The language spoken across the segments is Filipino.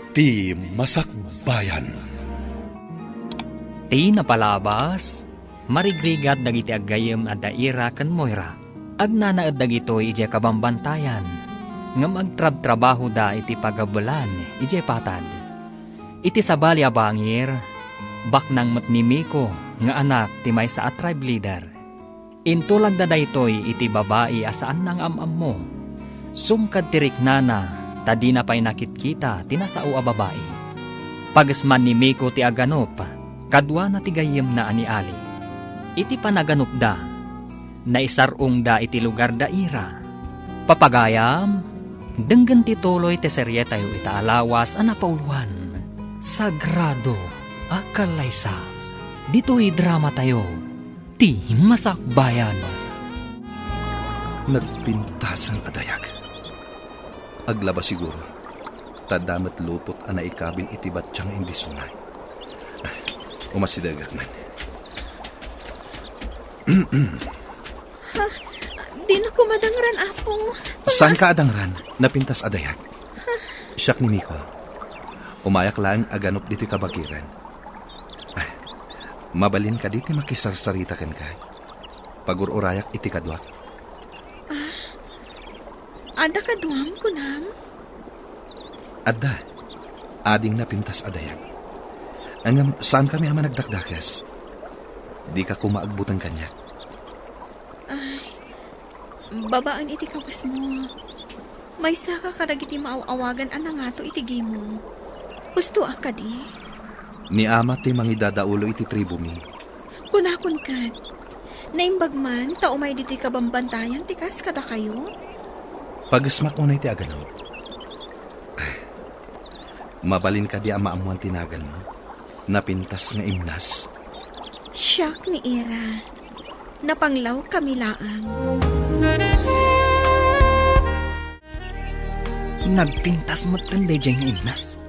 Ti Masakbayan. Ti napalabas, marigrigat dagiti aggayem a daira ken Moira. Agnanaed dagitoy ije kabambantayan, ngem agtrab-trabaho da iti pagabelan ije patad. Iti sabali a bangir, baknang matnimiko nga anak ti maysa a tribe leader. Intulag da daytoy iti babae asaan nang amam mo. Sumkad tirik nana, tadi na pa'y nakitkita tinasao a babae. Pagasman ni Miko ti aganop, kadwa na ti gayem na ani Ali. Iti panaganop da, naisarong da iti lugar da ira. Papagayam, denggan ti tuloy ti serye tayo itaalawas a napauluan. Sagrado, akalaysa, dito'y drama tayo, ti Masakbayan. Nagpintas ang adayag. Aglaba siguro, tadamat lupot ana ikabil itibat siyang hindi sunay. Umasidagak man. Di na ko madangran, apong. Saan ka adangran? Napintas adayag. Siyak ni Miko. Umayak lang aganop dito'y kabakiran. Mabalin ka diti makisarsarita ken ka. Pagururayak iti kadwak. Ada kaduam ko nam. Adda, ading napintas adayag. Angam, saan kami ama nagdakdakas? Di ka kumaagbutan kanya. Babaan iti kawas mo. May saka kadagiti maawagan ana nga to iti gimong. Husto ka di. Ni ama ti mangidadaulo iti tribu mi. Kunakon kad. Naimbag man, taumay dito'y kabambantayan, tikas kada kayo. Pagasmak mo na iti aganaw. Mabalin ka di amaamuan tinagan mo. Napintas nga imnas. Siyak ni Ira. Napanglaw kami laang. Nagpintas mo't tanday dyan nga imnas.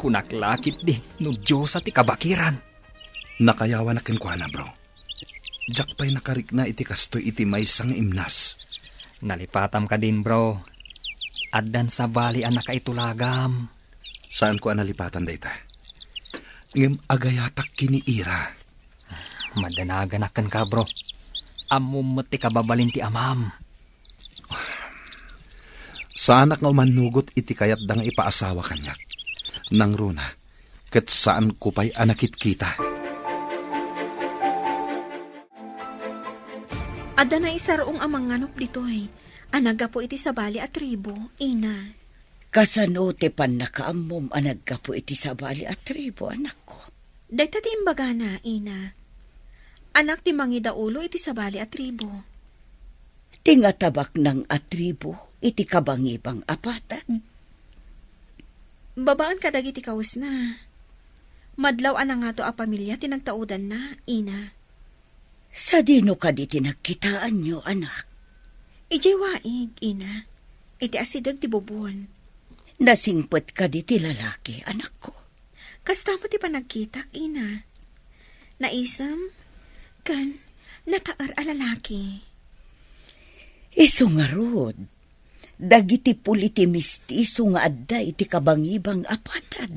Kunaklakit di, no Diyos at ikabakiran. Nakayawan na kenkwana, bro. Diyak pa'y nakarik na iti kastoy iti may sang imnas. Nalipatam ka din, bro. Addan sa bali ang nakaitulagam. Saan ko analipatan dayta? Ngem agayatak kini Ira. Madanaganakan ka, bro. Amum ti kababalin ti amam. Saanak nga umanugot iti kayat da nga ipaasawa kanyak. Nang runa, ket saan ko pa'y anakit kita. Ada na isarong amang nganop dito'y. Anaga po iti sabali at tribo, ina. Kasano te pan nakaamom anagka po iti sabali at tribo, anak ko. Dahita ti imbaga na, ina. Anak ti mangidaulo iti sabali at tribo. Tingatabak ng atribo, iti kabangibang apatad. Babaan ka dagiti kawas na. Madlaw ana nga to a pamilya tinagtaudan na, ina. Sa dino ka di tinagkitaan nyo, anak. Ijay waig, ina. Iti asidag ti bubon. Nasingpot ka di ti lalaki, anak ko. Kasta mo ti panagkitak, ina. Naisam, kan, nataar a lalaki. Iso nga rod, dagiti puliti mistiso nga adda iti kabangibang apatad.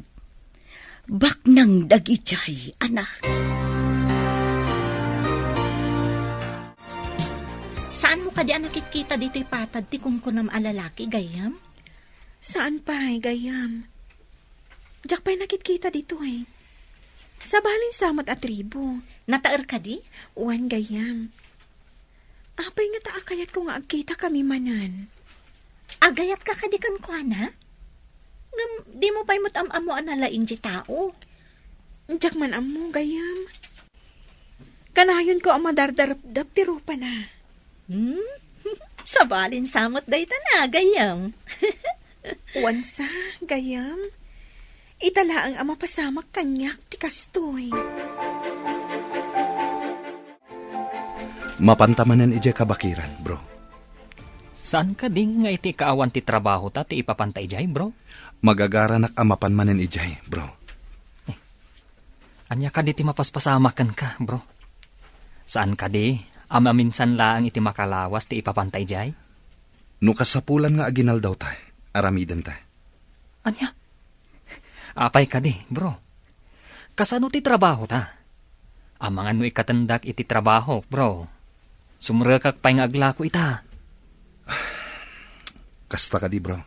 Baknang dagitay, anak. Saan mo ka di nakikita dito'y patad ti kunkunam alalaki, gayam? Saan pa'y, gayam? Diyak pa'y nakikita dito eh. Sa baling samat at tribo. Nataer ka di? Uwan, gayam. Apay nga taakayat ko nga agkita kami manan. Agayat ka kadikan ko, ana? Di mo pa'y mutam-amo analain di tao. Diyak man amo, gayam. Kanayon ko ang madardarap-dap ti rupa na. Sa balin samot day na, gayam. Wansa, gayam. Italaang ang mapasamak kanyak ti kastoy. Mapantamanan ije kabakiran, bro. Saan ka din nga iti kaawan ti trabaho ta ti ipapantay jay, bro? Magagaranak amapan manen ijay, bro. Anya ka di ti mapaspasamakan ka, bro? Saan ka di? Ama minsan laang iti makalawas ti ipapantay jay? No kasapulan nga aginal daw ta, aramiden ta. Anya? Apay ka di, bro. Kasano ti trabaho ta? Amangan mo ikatandak iti trabaho, bro. Sumrekak pa'y nga agla ko ita. Kasta ka di, bro.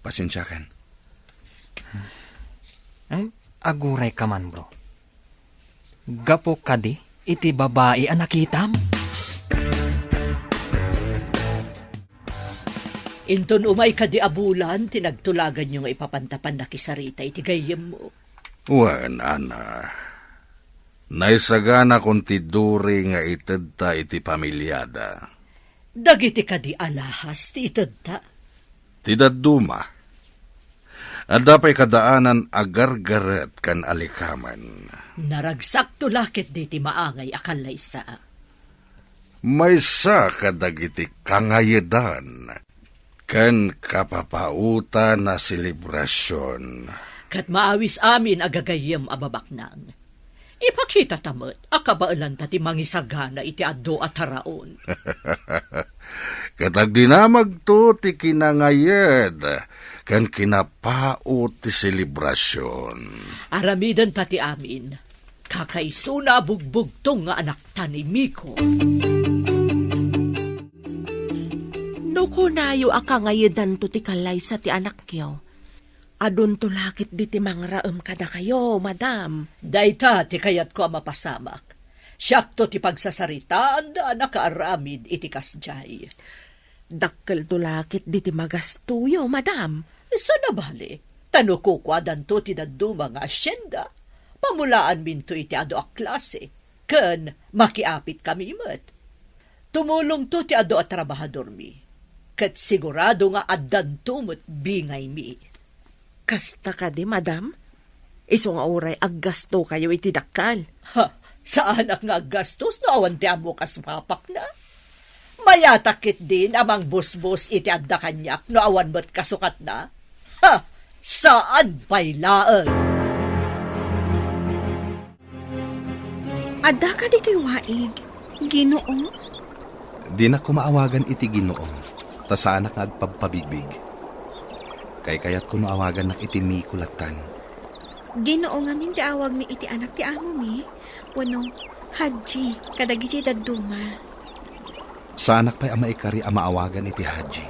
Pasensya kan. Aguray ka man, bro. Gapo ka di, iti babae ang nakitam. Inton umay ka di abulan, tinagtulagan nyo nga ipapantapan na kisarita iti gayem mo. Wan, ana. Naisagana kong tiduri nga itedta iti pamilyada. Dagiti ka di alahas, ti itadta. Tidaduma. At dapay kadaanan agargaret kan alikaman. Naragsak tulakit di ti maangay akalay sa. Maysa kadagiti kangayedan. Kan kapapauta na selebrasyon. Kat maawis amin agagayem ababaknang. Ipakita tamot, akabaalan ta ti mangisagana iti addo at haraon. Katag dinamag to ti kinangayed, kan kinapaot ti selebrasyon. Aramidan ta ti amin, kakaisuna bugbugtong nga anak ta ni Miko. Nuko nayo akangayedan to ti kalay sa ti anak kyo. Adun to lakit di ti mangraem kada kayo, madam. Dayta ti kayat ko mapasamak. Siyak to ti pagsasaritaan da nakaaramid iti kasjay. Dakkel to lakit di ti magastuyo, madam. Sa nabali, tanukukwadan to ti daduma nga asyenda. Pamulaan min to iti ado a klase. Ken makiapit kami met. Tumulong to ti ado a trabahador mi. Ket sigurado nga addan tumot bingay mi. Kasta ka di, madam? Iso nga oray aggasto kayo iti dakkal. Ha, saan ak nga gastos no awan ti amo kasmapak na? Mayatakit din amang busbus iti adda kanyak no awan mo't kasukat na? Ha, saan pa'y laeng? Adda ka dito'y waig. Ginoo? Di na kumaawagan iti Ginoo. Ta saan ka agpagpabigbig. Kay kayat ko awagan nak iti Mikulatan. Ginoo nga min ti awag mi iti anak ti amo mi. Wano, Haji, kadagiti daduma. Sa anak pa'y ama ikari ang maawagan iti Haji.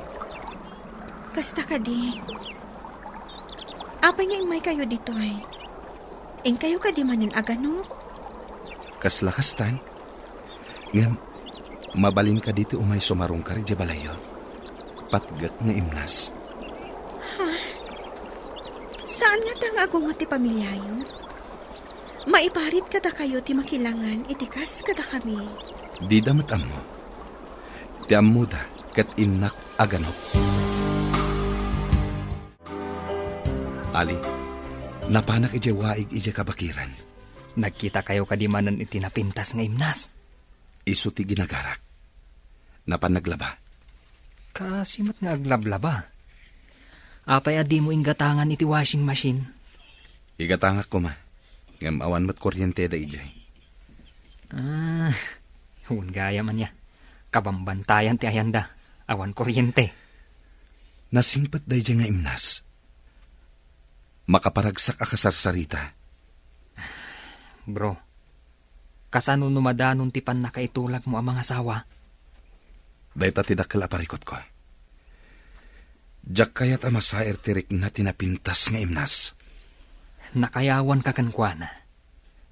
Kasta ka di. Apay nga ingmay kayo dito ay. Ing kayo ka di manin agano? Kaslakastan. Ngam, mabalin ka dito umay sumarong ka rin di balayo. Patgak nga imnas. Saan nga tangago nga ti pamilyayo? Maiparit kada kayo ti makilangan, itikas kada kami. Di damat amo. Ti amo da, kat inak aganop. Ali, napanak ije waig ije kabakiran. Nagkita kayo kadimanan iti napintas nga imnas. Isu ti ginagarak. Napanaglaba. Kasimot nga aglablaba. Apay adi mo inggatangan iti washing machine. Igatangak ko ma. Ngam awan mat kuryente da ijay. Hun gaya man niya. Kabambantayan ti ayanda. Awan kuryente. Nasingpat da ijay nga imnas. Makaparagsak akasarsarita. Bro, kasano numadanon ti pan nakaitulag mo ang mga asawa? Dahita ti dakkel aparikot ko. Diyak kayat amasaer tirik na tinapintas nga imnas. Nakayawan ka kankwana.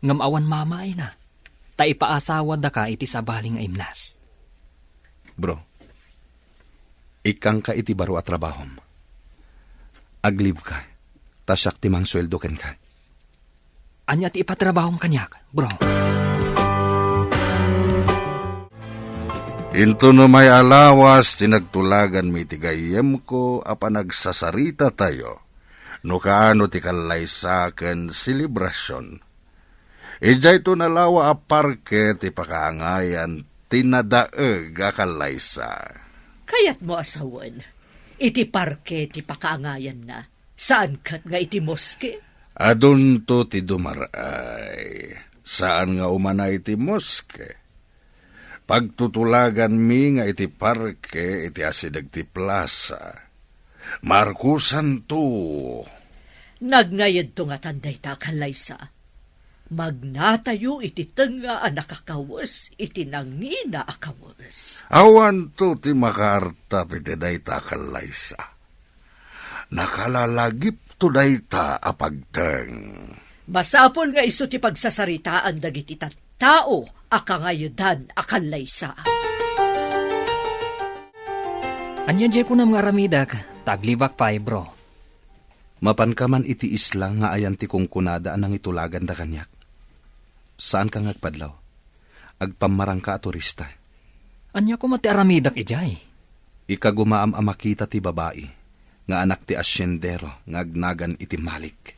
Ngam awan mamaay na. Ta ipaasawa da ka iti sabaling nga imnas. Bro, ikang ka iti baro at trabahom. Aglive ka, tasyak timang sweldo ken ka. Anya ti ipatrabahong kanyak, bro. Into no may alawas, tinagtulagan mi tigayem ko, apan nagsasarita tayo. No kaano ti kalay sa akin selebrasyon. Ijay to nalawa a parke ti pakaangayan, tinadaeg akalay sa. Kayat mo asawan, iti parke ti pakaangayan na. Saan kat nga iti moske? Adun to ti dumaray. Saan nga umanay ti moske? Pagtutulagan mi nga iti parke iti asidag ti plaza. Markusan to. Nagnayad to nga tanday ta kalaysa. Magnatayo iti tenga a nakakawas, iti nangina akawas. Awan to ti makaarta piti dayta kalaysa. Nakalalagip to dayta apagteng. Masapol nga iso ti pagsasaritaan dagiti tao akangayudan akalaysa. Anya jay ko na mga aramidak, taglibak pa bro. Mapan ka man iti isla nga ayan ti kong kunada anang itulagan da kanyak. Saan ka ngagpadlaw? Agpamarang ka a turista. Anya ko mati aramidak ijay. Ika gumaam a makita ti babae, nga anak ti asyendero, nga agnagan iti malik.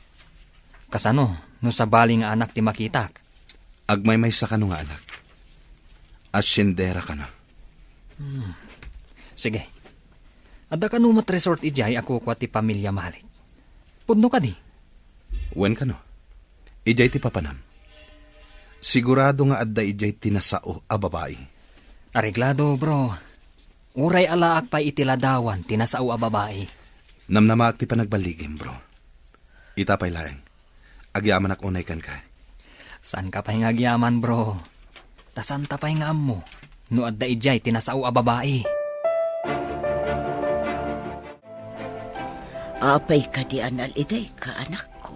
Kasano, no sa bali nga anak ti makitak. Agmaymay sa kano nga anak. Asyendera ka na. Sige. Adda ka numat resort ijay ako kwa ti pamilya malik. Pudno ka di. Wen ka no? Ijay ti papanam. Sigurado nga adda ijay tinasao a babae. Areglado bro. Uray alaak pa itiladawan tinasao a babae. Namnamaak ti panagbaligim, bro. Itapay laeng. Agyaman ak unay kan ka. Saan ka pa'y ngagyaman bro? Tasan ta pa'y nga mo? No adda ijay tinasao a babae. Apay ka di anal iday ka anak ko.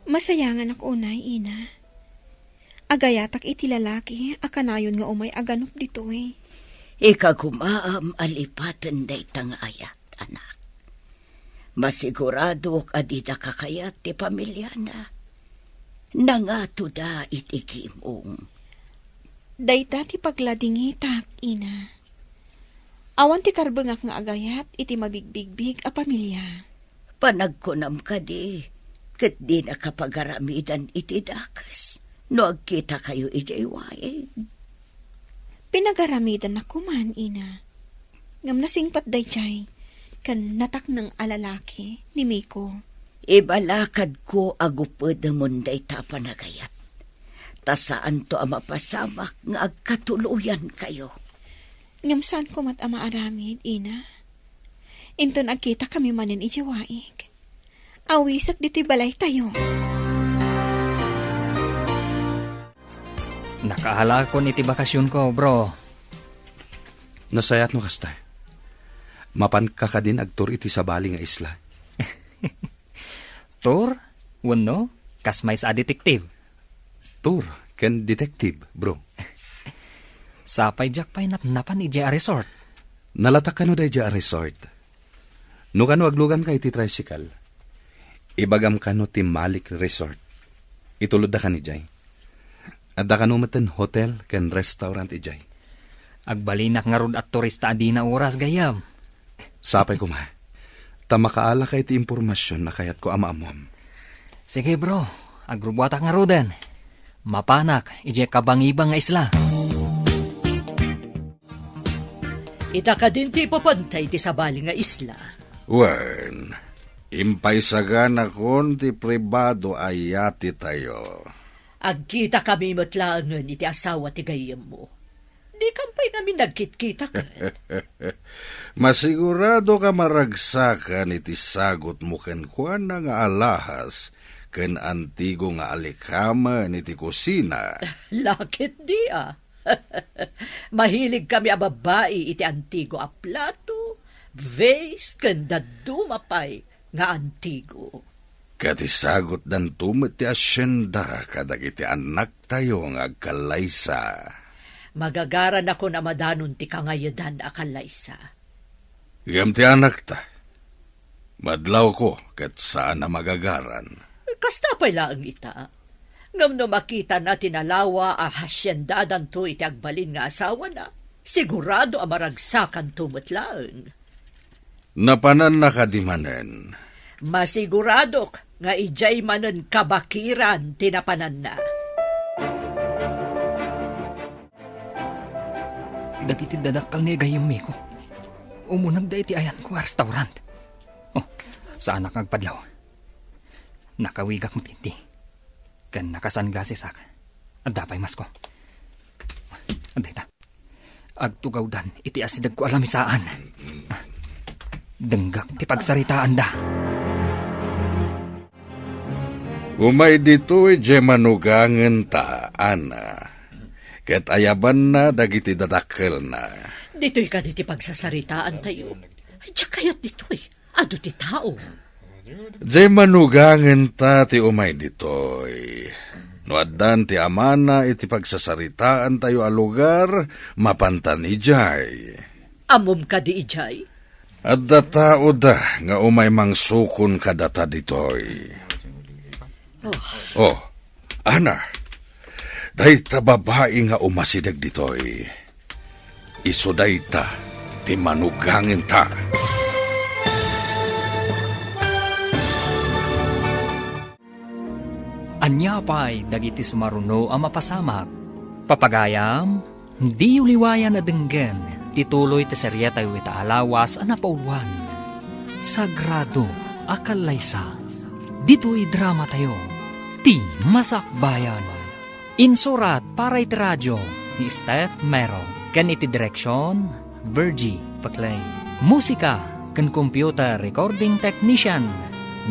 Masayangan ako unay, ina. Agayatak iti lalaki, akanayon nga umay aganop dito eh. Ika gumaam alipatan day tang ayat, anak. Masigurado adida kakayat ti pamilya na. Nangato da itigimong. Dayta ti pagladingitak, ina. Awan ti karbengak nga agayat, iti mabigbigbig a pamilya. Panagkunam ka di, kat di nakapagaramidan iti dakas. No agkita kayo ijaywain. Pinagaramidan na kuman, ina. Ngam nasingpat day chay, kan natak ng alalaki ni Miko. Ibalakad ko agupod munday tapanagayat. Tasaan to ang mapasamak nga agkatuluyan kayo. Ngam saan ko mat ama aramid, ina. Inton agkita kami manin ijawaig. Awisak dito'y balay tayo. Nakahala ko iti bakasyon ko bro. Nasayat no kasta. Mapan ka ka din agtur iti sabali nga isla. Tur, wano, kasmay sa detektive. Tur, ken detective, bro. Sapay jak pa'y napnapan ijay a resort. Nalatak ka no day a resort. No kano aglugan ka iti tricycle. Ibagam ka no ti Malik Resort. Itulod da ka ni Jay. Adda ka no maten hotel ken restaurant ijay. Agbalinak nga rod at turista adi na oras gayam. Sapay ko ma. Tamakaala ka iti impormasyon na kayat ko amaamom. Sige bro, agrubuatak nga rodan. Mapanak, ijay kabangibang nga isla. Ita ka din ti papantay ti sabali nga isla. Wen, impaysagan akon ti pribado ayati tayo. Agkita kami matlaangan iti asawa ti gayam mo. Di kampay namin nagkit-kita ka. Masigurado ka maragsakan iti sagot mo ken kuan nga alahas ken antigo nga alikaman iti kusina. Lakit di ah. Mahilig kami a babae iti antigo a plato, vase, ken dadumapay nga antigo. Kati sagot dan tumit ti asyenda kadag iti anak tayo nga agkalaysa. Magagaran ako na madanon ti kangayadan a kalaysa. Igam ti anak ta. Madlaw ko kat saan na magagaran. Kasta pa'y laang ita. Ngam no makita na tinalawa a hasyendadan to iti agbalin nga asawa na, sigurado a maragsakan tumutlaang. Napanan na kadimanen. Masiguradok nga ijay manen kabakiran tinapanan na. Dagiti dadakal ni gayam mi ko. Umunag da iti ayan ko a restaurant. Oh, saan nakagpadlaw? Nakawigak matinti. Kan nakasanglases ak. Adapay mas ko. Anday ta. Agtugaw dan iti asidag ko alamisaan. Denggak ti pagsaritaan da. Umay dito'y je manugangan ta, Ana. Ket ayaban na dagiti dadakkel na. Dito'y ka diti pagsasaritaan tayo. Ay, tiyak kayat dito'y. Ado ti tao. Je manugangan ta ti umay dito'y. No addan ti amana iti pagsasaritaan tayo a lugar, mapantan ijay. Amom ka di ijay. Adda tao da nga umay mangsukon kadata ditoy. Oh, Ana, dahi ta babae nga umasidag ditoy. Iso dahi ta, ti manugangin ta. Anyapay dagiti sumaruno ang mapasamak. Papagayam, di uliwayan na denggen, tituloy ti serya tayo itaalawas ang napauluan. Sagrado, akalaysa, dito'y drama tayo, ti masakbayan. Insurat para iti radyo ni Steph Mero, kan iti direksyon, Virgie Paclay. Musika, kan computer recording technician,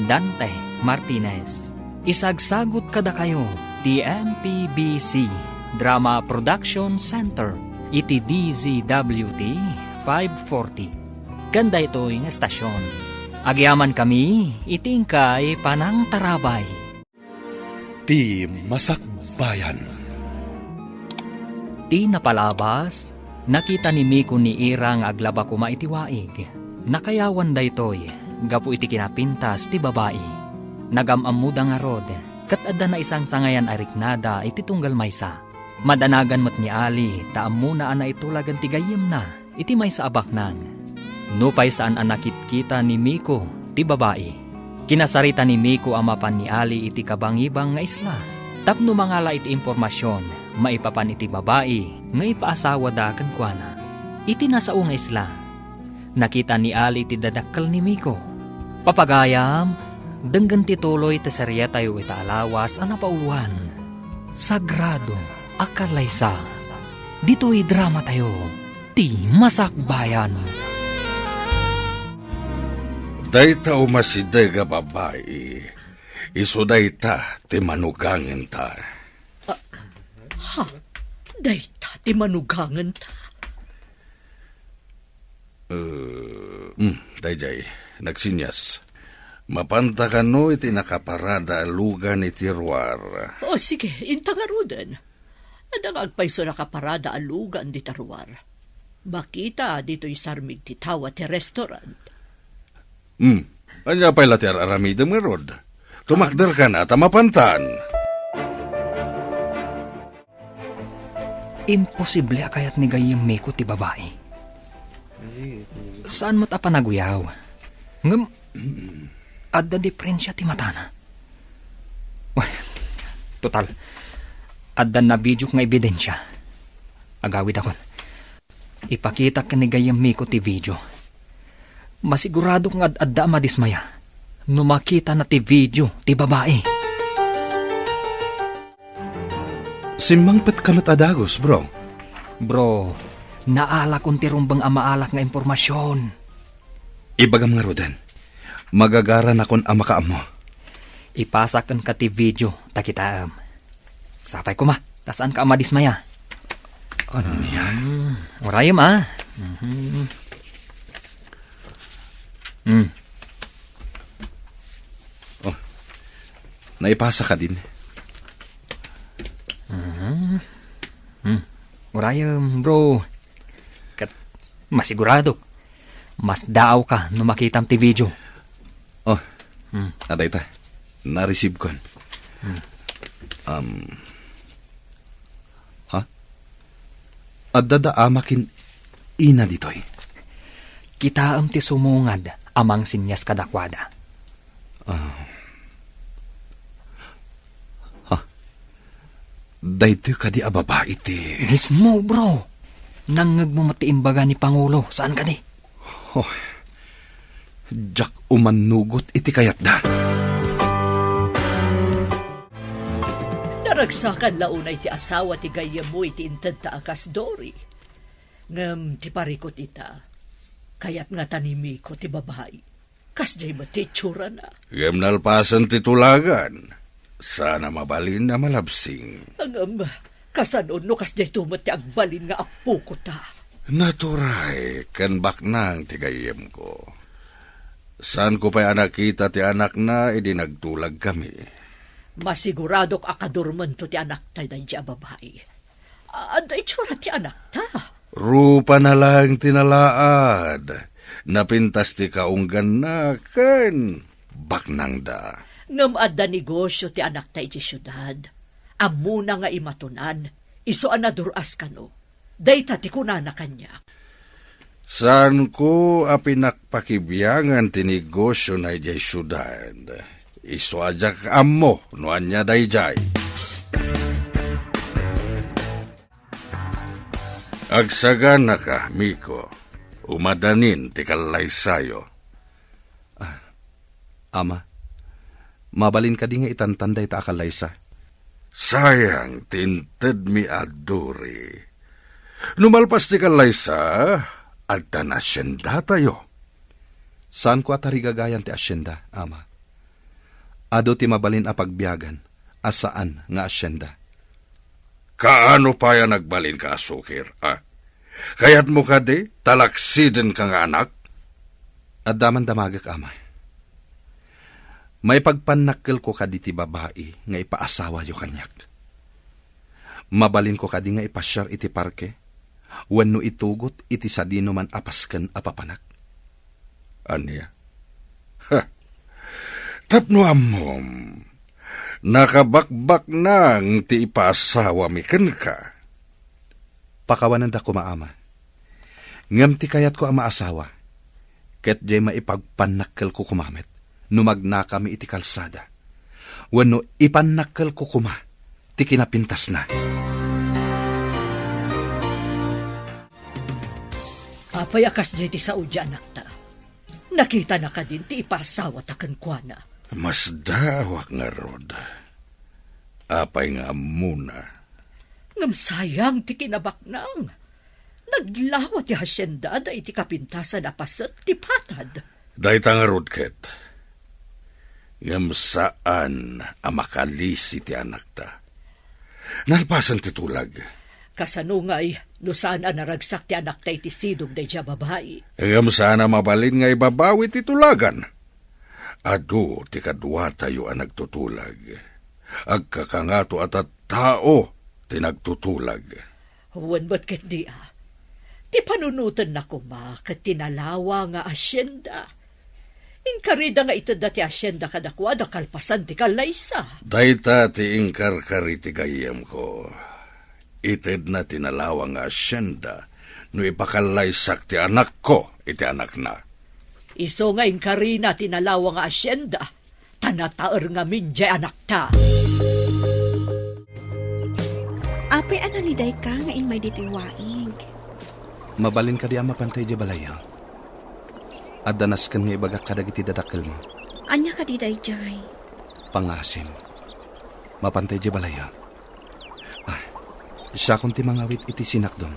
Dante Martinez. Isagsagot kada kayo, ti MPBC Drama Production Center, iti DZWT 540. Ganda ito'y nga estasyon. Agyaman kami, itingkay panang tarabay. Ti Masakbayan. Ti napalabas, nakita ni Miko ni Irang aglaba kuma iti waig. Nakayawan da ito'y, gapu iti kinapintas ti babae. Nagamamuda nga rod, kat adda na isang sangayan ariknada iti tunggal maysa. Madanagan mat ni Ali, taam muna ana itulagan ti gayem na, iti maysa abaknan. Nupay saan anakit kita ni Miko, ti babae. Kinasarita ni Miko amapan ni Ali iti kabangibang nga isla. Tapno mangala iti impormasyon, maipapan iti babae, nga ipaasawa da kankwana. Iti nasao nga isla. Nakita ni Ali iti dadakkel ni Miko. Papagayam, denggan tituloy ti serya tayo itaalawas ang napauluan. Sagrado, akalaysa. Dito'y drama tayo, ti masakbayan. Dayta umasiday nga babae. Iso dayta ti manugangin ta. Dayta, ti manugangan ta. Dayjay, nagsinyas. Mapanta ka no iti nakaparada alugan iti ruar. O sige, intangarudan. Adang agpayso nakaparada alugan di taruar. Makita dito'y sarmig ti tawa ti restaurant. Anya pa'y lati aramidam nga rod. Tumakder ka na, tamapantan. Imposible akayat ni gayem Miko ti babae. Saan mat apanaguyaw? Ngam, adda diferensya ti matana. Wah, total, adda na video nga ebidensya. Agawid akon. Ipakita ka ni gayem Miko ti video. Masigurado kang adda madismaya. Numakita na ti video ti babae. Simangpet kamot adagos, bro. Bro, naalak unti rumbang amaalak nga impormasyon. Ibagam nga roden. Magagaran akon ama ka amo. Ipasakan ka ti video, takitaam. Sapay ko ma, tasaan ka amadismaya. Ano niya? Urayam ah. Oh, naipasa ka din. Urayam, bro. Kat, masigurado. Mas daaw ka no makitam ti video. Oh, aday ta. Na-receive kon. Ha? Adda amakin ina ditoy. Kitaam ti sumungad amang sinyas kadakwada. Daytoy ka di ababa iti. Mismo, bro. Nangag mo matiimbaga ni Pangulo. Saan ka di? Oh, Jack umanugot iti kayat da. Naragsakan launay ti asawa ti gayam mo iti inted ta akas Dory. Ngam ti parikot ita. Kayat nga tanimi ko ti babae. Kas jay matitsura na. Yam nalpasan ti tulagan. Sana mabalin na malabsing. Ang kasanon no kas jay tumot ti agbalin nga apo ko ta. Naturay, kan baknang tigayem ko. Saan ko pa'y nakita ti anak na, nagtulag kami. Masiguradok akadurman to ti anak tayo na babae. Ada itsura ti anak ta. Rupa na lang tinalaad. Napintas ti kaunggan na kan baknang da. Ngam adda negosyo ti anak tayo ti syudad. Amuna nga imatunan. Iso anaduras ka no. Dayta ti kunana kanya. Saan ko pinakpakibiyangan ti negosyo na ijay syudad. Iso ajak amo no anya dayjay. Agsagan na ka, Miko. Umadanin ti kalaysayo. Ama, mabalin ka di nga itantanday ta akalaysa. Sayang, tinted mi aduri. Numalpas ti kalaysa, at tanasyenda tayo. Saan ko atarigagayan ti asyenda, ama? Ado ti mabalin a pagbiyagan, asaan nga asyenda? Kaano pa yan nagbalin ka, Sukir? Kaya't mo ka di, talaksiden ka nga anak? At daman damagak, ama. May pagpanakkel ko ka di ti babae nga ipaasawa yo kanyak. Mabalin ko ka di nga ipasyar iti parke, wenno itugot iti sadino man apasken apapanak. Anya? Tapno amom, nakabakbak nang ti ipaasawa mi ken ka. Pakawanan da ko maama. Ngam ti kayat ko ang maasawa, ket jay maipagpanakkel ko kumamit, numagna kami iti kalsada. Wenno ipanakkel ko kuma, ti kinapintas na. Apay akas jay ti saudya anak ta. Nakita na ka din ti ipasawa ta kankwana. Mas dawak nga rod. Apay nga muna. Ngam sayang ti kinabaknang. Naglawa ti hasyenda da iti kapintasan apasat ti patad. Dahita nga rod, Ket. Ngam saan amakalisi ti anak ta. Nalpasan ti tulag. Kasanungay, no saan naragsak ti anak ta iti sidog da iti babae. Ngam sana mabalin nga ibabawi ti tulagan. Adu ti kadwa tayo ang nagtutulag. Agkakangato at tao ti nagtutulag. Huwan ba't ket di Ti panunutan na kuma kat tinalawa nga asyenda. Inkarida nga ito dati asyenda kadakwa da kalpasan ti kalaysa. Dayta ti ingkar-kari ti gayem ko. Ited na tinalawa nga asyenda no ipakalaysak ti anak ko iti anak na. Iso nga inkarina tinalawa nga asyenda. Tanataer nga minjay anak ta. Apay analiday ka nga in may ditiwaig. Mabalin ka di ama pantay di balaya. At danas kan nga ibagak kadag iti dadakkel mo. Anya ka di dayjay. Pangasim. Mapantay di balaya. Siya kung ti mangawit iti sinakdom.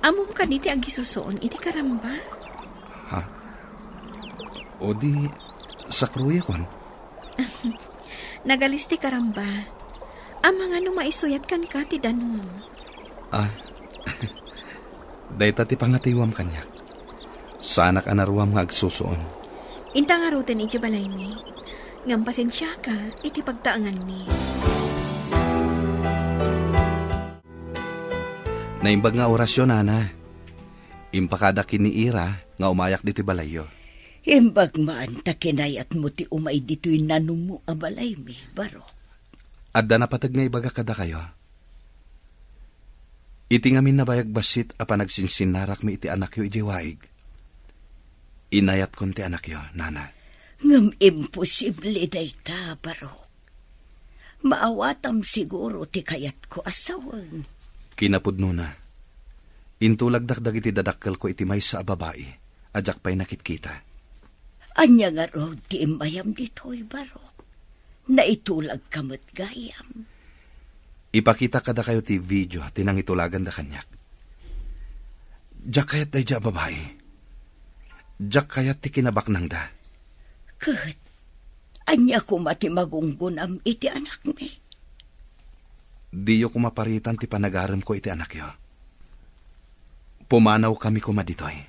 Amom ka di ti agisusoon iti karamba. O di sa kruya kon. Nagalis ti karamba. Ama nga no maisuyat kan ka ti danom. Dayta ti pangatiwam kanyak. Sanak anaruam nga agsusuon. Inta nga ruten iti balay mi. Ngam pasensya ka iti pagtaangan mi. Naimbag nga orasyon, Nana. Impakada kiniira nga umayak dito balayo. Imbag man takinayat mo ti umay dito'y nanumu abalay mi, baro. Adda na patag nga ibaga kada kayo. Iti ngamin na bayag basit apa nagsinsinarak mi iti anak yo iti waig. Inayat kon ti anak yo, Nana. Ngam imposible day ta, baro. Maawatam siguro ti kayat ko asawan. Kinapudno na. Intulagdak iti dadakkel ko iti may sa babae. Ajak pa'y nakitkita. Anya nga ro ti imayam dito'y baro. Naitulag kamot gayam. Ipakita kada kayo ti video tinang itulagan da kanyak. Jak kayat day ja babae. Jak kayat ti kinabaknang da. Kat, Anya ko mati magunggunam iti anak mi. Diyo ko maparitan ti panagaram ko iti anak yo. Pumanaw kami kumaditoy.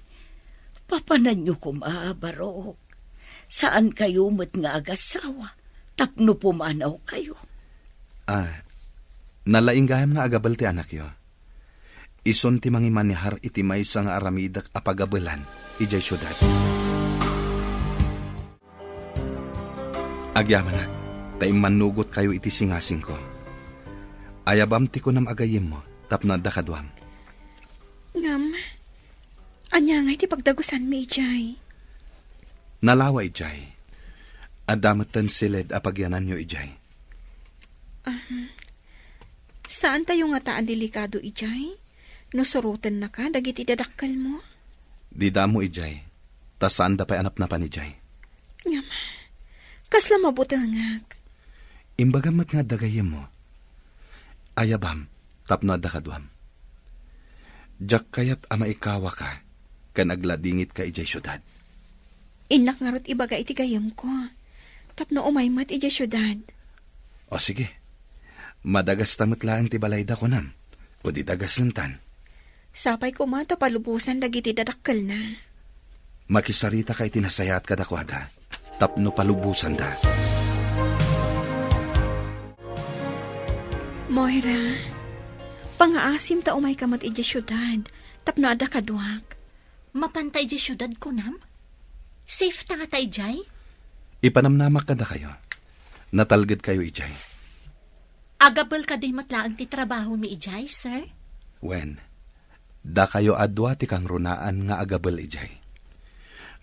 Papanan nyo barok. Saan kayo met nga agasawa? Tapno pumanaw kayo. Nalainggaham nga agabal ti anak yo. Ison ti mangimanihar iti maysa nga aramidak apagabelan ijay syudad. Agyamanak, taim manugot kayo iti singasing ko. Ayabam ti ko nam agayim mo, tapno da kadwam. Ngam, anya nga iti pagdagusan mi ijay. Nalawa ijay. Adamatan silid apagyanan nyo ijay. Saan tayo nga taan delikado ijay? No surutan na ka, dagiti dadakkel mo? Di damo ijay. Tas saan da pa'y anap na pan ijay. Ngam, kasla mabutangag. Imbagamat nga dagayim mo. Ayabam, tapno da kadwam. Jak kayat ama ikawa ka, kan agladingit ka ijay syudad. Inak nga rot ibaga iti gayam ko. Tapno umaymat ijay syudad. O sige, madagas tamot lang ti balayda ko nam, o di dagas lantan. Sapay ko mata palubusan dagiti dadakkel na. Makisarita ka itinasayat ka dakwada, tapno palubusan da. Moira, pangaasim ta umay kamat ijay syudad, tapno ada kadwak. Mapantay di syudad ko nam? Safe ta nga tay jay? Ipanamnamak ka da kayo. Natalgad kayo ijay. Agabal ka din matlaang ti trabaho mi ijay, sir? Wen, da kayo adwa ti kang runaan nga agabal ijay.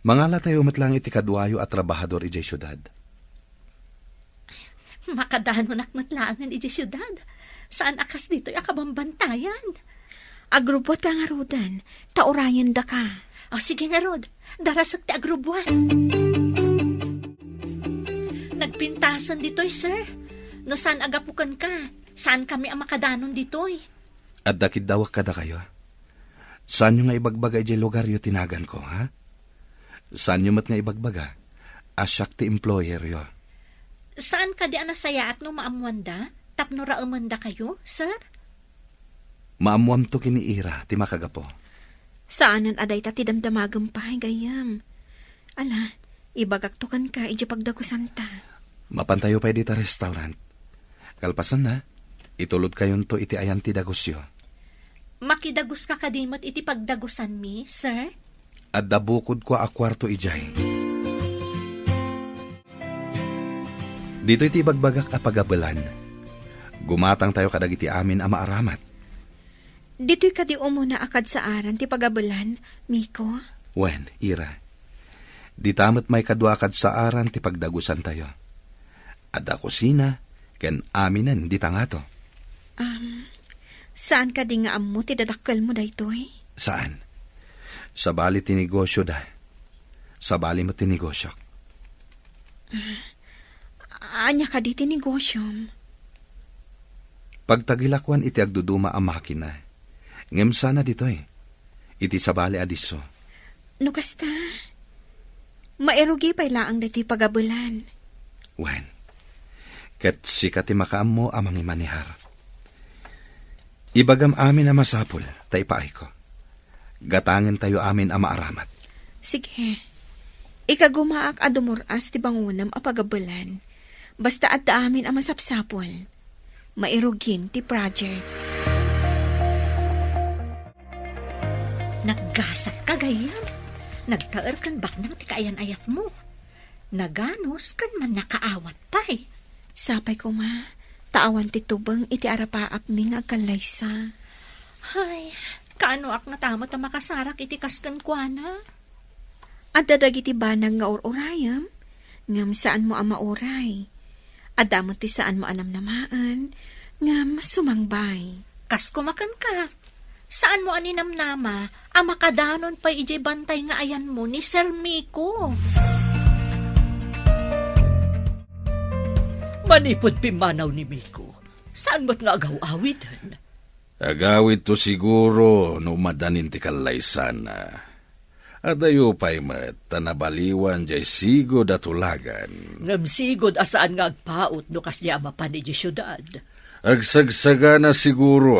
Mangala tayo matlang iti kadwayo at trabahador ijay syudad. Makadahan mo nakmatlaangan ijay syudad. Saan akas dito'y akabambantayan? Agrubot ka nga rodan, taurayan da ka. O sige nga rod, darasag ti agrubuan. Nagpintasan dito'y, sir. No saan agapukan ka? Saan kami ang makadanon dito'y? At dakid dawak ka da kayo. Saan nyo nga ibagbaga ijay lugar yo tinagan ko, ha? Saan nyo mat nga ibagbaga? Asyak ti employer yo. Saan ka di anasaya at no maamwanda? Tapno raamanda kayo, sir? Maamuam to kiniira, ti makagapo. Saanan aday ta ti damdamagam pa, gayam. Ala, ibagaktukan ka, iji pagdagusan ta. Mapantayo pa dita restaurant. Kalpasan na, itulod kayon to iti ayan ti dagusyo. Makidagos ka kadimot iti pagdagusan mi, sir? At dabukod ko a kwarto ijay. Dito iti ibagbagak a pagabelan. Gumatang tayo kadag iti amin a maaramat. Dito'y kadi umuna akad sa aran ti pagabelan, Miko. Wen, Ira. Di tamat may kadwakad sa aran ti pagdagusan tayo. Ada kusina, ken aminan di tangato. Saan ka di nga ammo ti dadakkel mo daytoy? Saan? Sa bali ti negosyo da. Sa bali mo ti negosyo. Anya ka di ti negosyom? Pagtagilakwan iti agduduma ang makina. Ngem sana ditoy. Iti sa bali adiso. No kasta, mairugi pa'y laang dati pagabulan. Wen, ket sikat ti makaam mo amang imanihar. Ibagam amin na masapul, tay paay ko. Gatangan tayo amin ang maaramat. Sige, ikagumaak adumuras ti bangunam a pagabulan. Basta at amin ang masapsapol. Mairugin ti project. Naggasat ka gayam. Nagtaer kan baknang ti kaayan-ayat mo. Naganos kan man nakaawat pa eh. Sapay ko ma, taawan ti tubang iti arapaap mi nga agkalaysa. Ay, kaano ak natamat ang makasarak iti kaskan kwa na? At dadag iti banag nga urayam, ngam saan mo ang mauray. Adamot ti saan mo anamnamaan, ngam sumangbay. Kas kumakan ka. Saan mo aninamnama, ang makadanon pa iji bantay nga ayan mo ni Sir Miko? Manipod pimanaw ni Miko. Saan mo't nga agaw-awitan? Agawid to siguro no madanin ti kalaysan. At ayo pa'y met, tanabaliwan jay sigod at ulagan. Ngam sigod asaan nga agpaot no kasya mapan iti syudad. Agsagsaga na siguro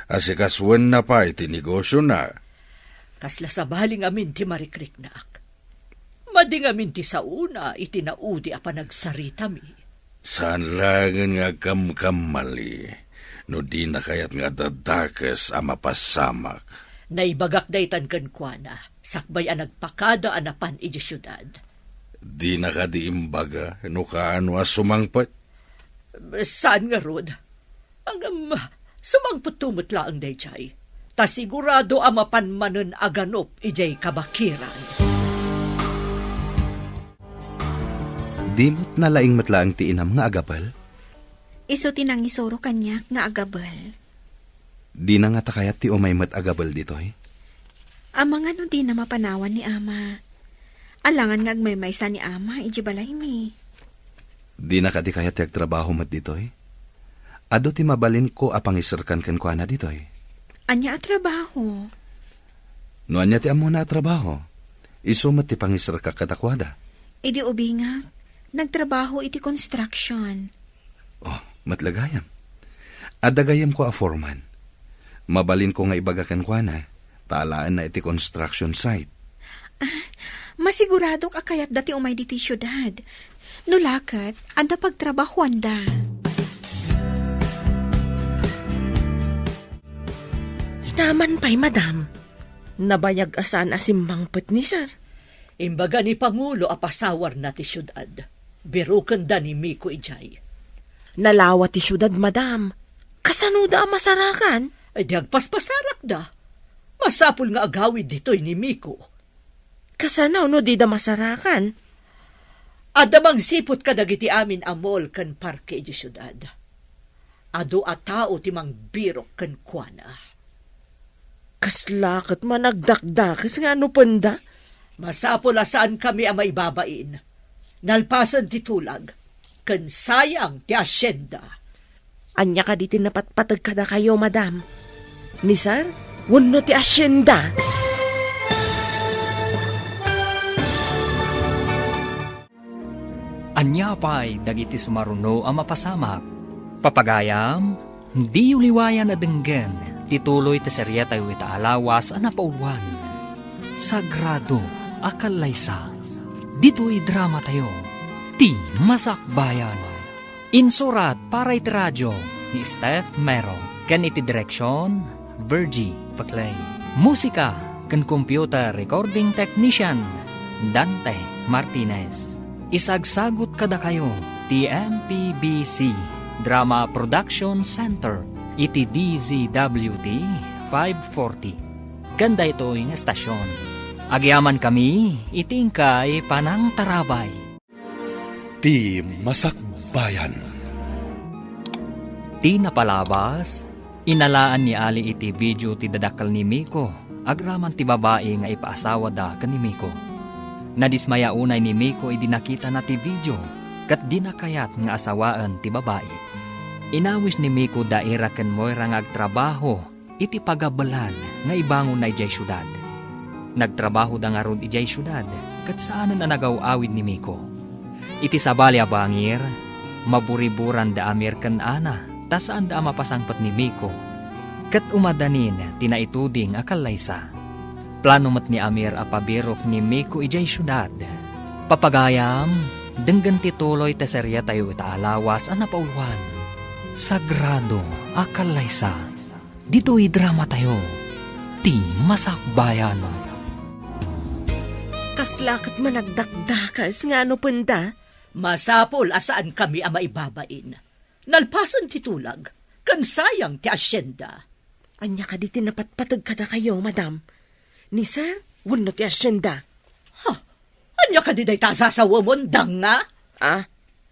Asikaswan na pa iti negosyo na. Kasla sa baling amin ti marikriknak. Mading amin ti sauna iti naudi a panagsarita mi. Saan langan nga kamkamali, no di na kayat nga dadakas a mapasamak. Naibagak daytan ken kuana, sakbay a nagpakada anapan iti syudad. Di na ka di imbaga, no kaano a sumangpat. Saan nga rod? Ang sumangput tumot laang dayjay. Ta sigurado a mapanmanen aganop ijay kabakiran. Dimot na laing matlaang ti inam nga agabal? Iso tinang isoro kanyak nga agabal. Di na nga takayat ti umay mat agabal ditoy? Amang ano di na mapanawan ni ama. Alangan nga agmaymaysa ni ama, iji balay mi. Di na ka di kayat ti agtrabaho mat ditoy? Ado ti mabalin ko apang isirkan ken kuana ditoy? Anya at trabaho. No anya ti amo na trabaho? Iso mat ti pangisir ka kadakwada? Idi ubingag, nagtrabaho iti construction. Oh, matlagayam. Adagayam ko a foreman. Mabalin ko nga ibagakan kuana, taalaan na iti construction site. Masigurado ka kayat dati umay diti syudad. No lakat, anda pagtrabahuan da. Naman pa'y madam. Nabayag asan asimbangpet ni sir. Imbaga ni Pangulo a pasawar na ti syudad. Biruken da ni Miko ijay. Nalawa ti syudad, madam. Kasano da masarakan? Ay di agpaspasarak da. Masapul nga agawid ditoy ni Miko. Kasano no di da masarakan? Adamang sipot kadagiti amin amol ken parke di syudad. Ado a tao ti mang birok ken kuana. Kaslakot managdakdakis nga ano panda? Masapol asaan kami ang maibabain. Nalpasan ti tulag. Ken sayang ti asyenda. Anya ka di tinapatpatag kada kayo, madam. Ni sir, wano ti asyenda. Anya pa'y dagiti sumaruno ang mapasamak. Papagayam, di uliwayan na denggen, tituloy ta serya tayo ita alawas ang napauluan. Sagrado, akalaysa, dito'y drama tayo, ti masakbayan. Insurat para iti radyo ni Steph Mero, kan iti direksyon, Virgie Paclay. Musika, kan computer recording technician, Dante Martinez. Isagsagot kada kayo, ti MPBC Drama Production Center, iti DZWT 540. Ganda ito'y estasyon. Agyaman kami, itingkay panang tarabay. Ti Masakbayan. Ti napalabas, inalaan ni Ali iti video ti dadakal ni Miko, agraman ti babae nga ipaasawa da kan ni Miko. Nadismaya unay ni Miko idinakita na ti video, kat di na kayat nga asawaan ti babae. Inawis ni Miko daira ken Moira nga agtrabaho, iti pagabalan nga ibangon na ijay syudad. Nagtrabaho da nga ron ijay syudad, kat saanan na nagaw-awid ni Miko. Iti sabali abangir, maburiburan da amir ken ana, ta saan da mapasangpat ni Miko. Kat umadanin, tinaituding akalaysa. Plano mat ni Amir apabirok ni Miko ijay syudad. Papagayam, denggan tituloy ta serya tayo ita alawas ang napauluan. Sagrado, akalaysa, dito'y drama tayo, ti masakbayan. Kaslakot managdakdakas nga ano panda? Masapol asaan kami ang maibabain. Nalpasan ti tulag. Kan sayang ti asyenda. Anya ka di tinapatpatag kada kayo, madam. Ni sir, wano ti asyenda. Anya ka di day tasasawa mo nga?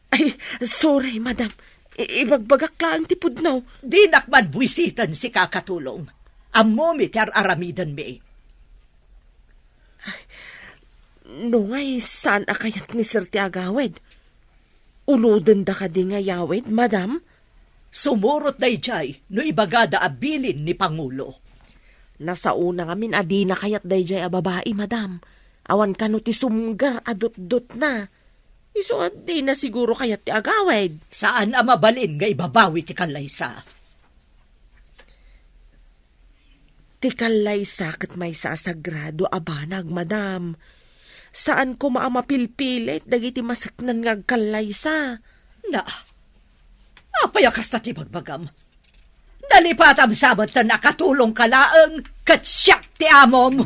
Ay, sorry, madam. Ibagbagak ka ang tipudnaw. Di nakman buwisitan si kakatulong. Amo mi ti aramidan mi. No ngay, saan akayat ni sir ti agawid? Uludan da ka di nga yawid, madam? Sumurot na ijay no ibagada abilin ni Pangulo. Nasa una ngamin adi na kayat dayjay a babae, madam. Awan kano ti sumgar adot-dot na. Iso di na siguro kayat ti agawid. Saan ang mabalin nga ibabawi ti Kalaysa? Ti Kalaysa ket may sasagrado abanag, madam. Saan ko maamapilpilit dagiti masaknan nga Kalaysa? Na, apayakas na ti bagbagam. Nalipat ang sabat na nakatulong kalaang kat siyak ti amom.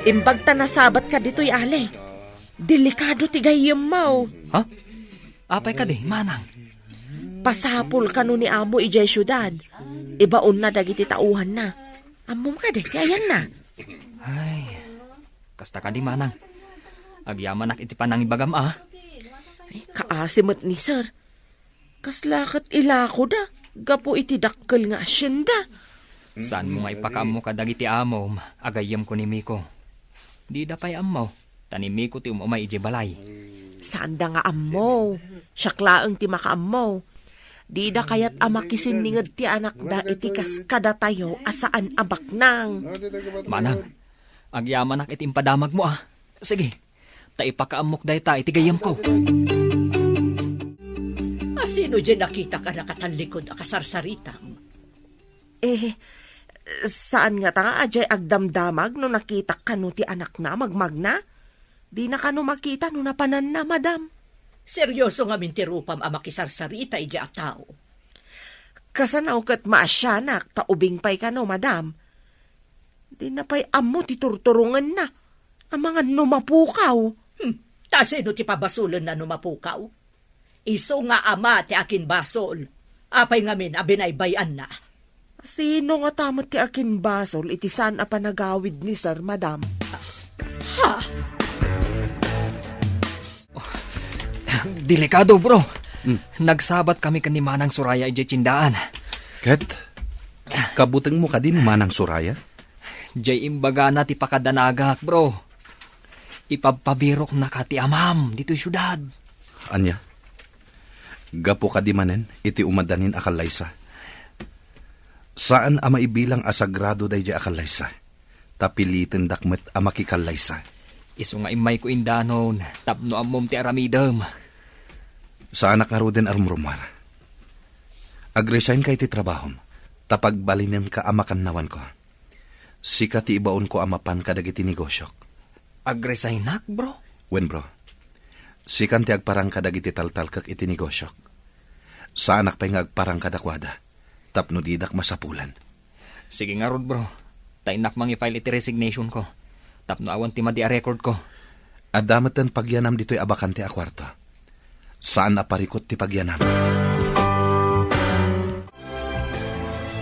Imbag ta nasabat ka dito'y ale. Delikado ti gayem mo. Ha? Apay ka di, manang. Pasapul ka no ni amo ijay syudad. Ibaon na dagiti tauhan na. Amom ka di, ti ayan na. Ay, kasta ka di, manang. Agyaman ak iti panang ibagam ah. Ay, kaasimot ni sir. Kaslakat ilako da. Gapo iti dakkel nga asyenda. Saan mo nga ipakaam mo kadagiti amom, agayam ko ni Miko. Di da pay amaw, tanim Miko ti umamay iti balay. Saan da nga ammo? Siyaklaang ti makaammo. Di da kayat amakisin ningad ti anak da iti kaskada tayo asaan abaknang. Manang, agyaman ak iti impadamag mo ah. Sige, ta ipakaamok day ta iti gayam ko. Sino dyan nakita ka nakatalikod a kasarsaritam? Saan nga ta ajay agdamdamag no nakita ka no ti anak na magmagna? Di na ka no makita no napanan na, madam. Seryoso nga mintirupam a makisarsarita iji a tao. Kasanaw kat maasyanak, taubing pay ka no, madam. Di na pay amo ti turturungan na. Ang mga numapukaw. Ta sino ti pabasulon na numapukaw? Iso nga ama ti akin basol. Apay ngamin abinaybayan na. Sino nga tamat ti akin basol iti saan a panagawid ni sir, madam? Ha? Delikado, bro. Nagsabat kami kan ni Manang Suraya iti tsindaan. Ket, kabuteng mo ka din, Manang Suraya? Jay imbaga na ti pakadanagak, bro. Ipapabirok na ka ti amam dito syudad. Anya? Gapo ka di manen, iti umadanin akalaysa. Saan ama ibilang asagrado day di akalaysa? Tapilitin dakmet ama kikalaysa. Isu nga imay ko indanon, tapno amom ti aramidem. Saan nakaruden arumrumar? Agresign kay ti trabahom, tapagbalinin ka ama kannawan ko. Sika ti ibaon ko amapan kadagiti negosyok. Agresaynak, bro? Wen bro, sikan ti agparang kadagiti taltal kak iti negosyok. Saanak pa'y nga agparang kadakwada, tapno didak masapulan. Sige nga rod, bro. Tainak mang i-file iti resignation ko. Tapno awan ti madi a record ko. Adamatan pagyanam dito'y abakante a kwarto. Saan aparikot ti pagyanam?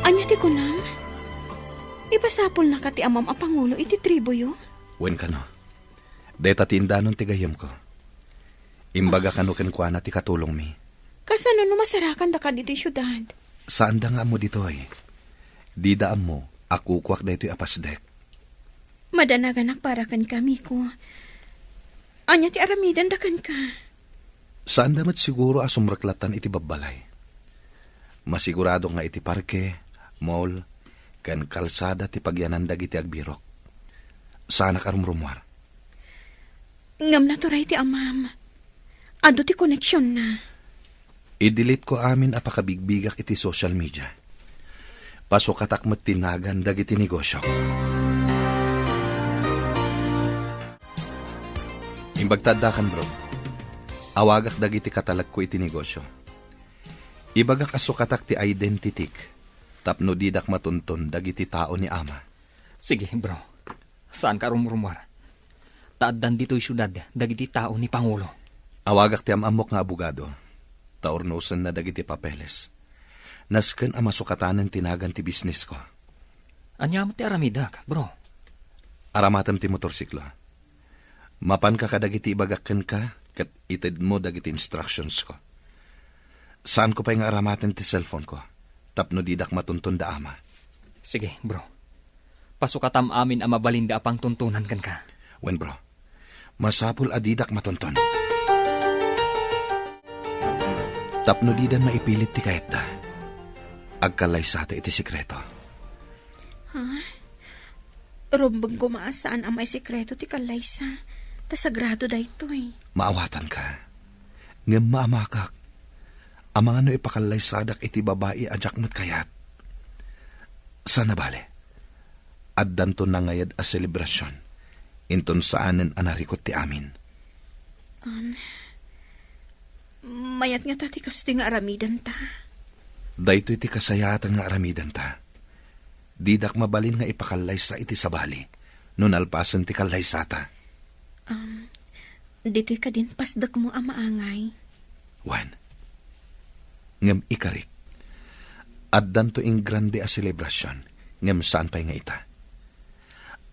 Anya ti kunam? Ipasapol na ka ti amam a pangulo iti tribo yo? Wen kano, deta ti indanon ti gayam ko. Imbaga kano kenkwana ti katulong mi. Kasano no masarakan da ka diti syudad? Saan da nga mo dito'y? Di daan mo, akukwak da ito'y apasdek. Madanaganak para kan kami ko. Anya ti aramidan da kan ka. Saan damat siguro asumraklatan iti babbalay? Masigurado nga iti parke, mall, kan kalsada ti pagyanan dagiti agbirok. Saan akarumrumwar? Ngam na turay ti amam. Ado ti koneksyon na. I-delete ko amin apakabigbigak iti social media. Pasukatak mat tinagan dagiti negosyo. Imbagtadakan bro, awagak dagiti katalag ko iti negosyo. Ibagak asukatak ti identitik, tapno didak matunton dagiti tao ni ama. Sige, bro. Saan ka rumrumar? Taaddan dito'y syudad, dagiti tao ni Pangulo. Awagak ti amamok nga abogado, taornosan na dagiti papeles. Nasken ang masukatanan tinagan ti business ko. Anyam ti aramidak, bro. Aramatam ti motorsiklo. Mapan ka kadagiti ibagakken ka, kat ited mo dagiti instructions ko. Saan ko pa yung aramaten ti cellphone ko, tapno didak matuntun da ama. Sige, bro. Pasukatam amin ang mabalinda apang tuntunan kan ka. Wen bro, masapul adidak matuntun. Tapno didan maipilit ti kahit da. agkalay sa iti sikreto. Rumbang kumaasaan ang may sekreto ti Kalaysa. Ta sagrado da ito eh. Maawatan ka. Ngem maamakak. Ang mga no ipakalay sadak iti babae ajak mo't kayat. Sana bale. Addan to nangayad a selebrasyon. Inton saanen anarikot ti amin. Mayat nga tati kasto nga aramidan ta. Dayto iti kasayatan nga aramidan ta. Didak mabalin nga ipakalay sa iti sabali. Nun alpasan ti kalay sata. Dito'y ka din pasdak mo ang maangay. Juan, ngem ikarik. Addan to ing grande a selebrasyon. Ngem saan pa'y nga ita.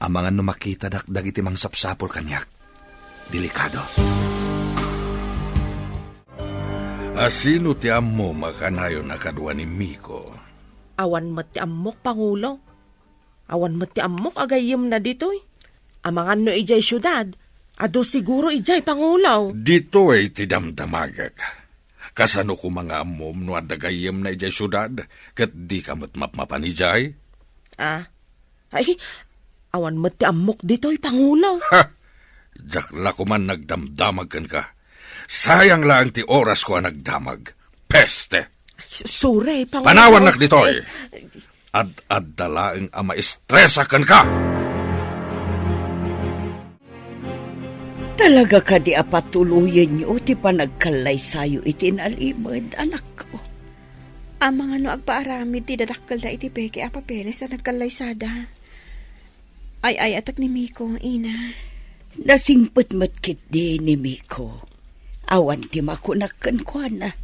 Ang mga numakita dakdag iti mang sapsapol kanyak. Delikado. Asino ti ammo makanayo na kadwa ni Miko? Awan mat ti ammok, Pangulo. Awan mat ti ammok agayim na ditoy. Amangan no ijay syudad. Ado siguro ijay, Pangulo. Dito ay ti damdamagak. Kasano ko mga amom no adagayem na ijay syudad, kat di ka matmapmapan ijay? Ay, awan mat ti ammok ditoy, Pangulo. Ha! Jakla ko man nagdamdamag kan ka. Sayang lang ti oras ko ang nagdamag. Peste! Sure, Pangulo. Panawan nak ditoy! Ad dalaeng ama estresakan ka! Talaga ka di apatuluyan niyo ti panagkalay sayo itinalimod, anak ko. Ang mga no agpaaramid ti dadakkel da iti peke a papeles na nagkalaysada. Ay atak ni Miko, ina. Nasingpet matkit di ni Miko. Awan ti makunakkan ko na.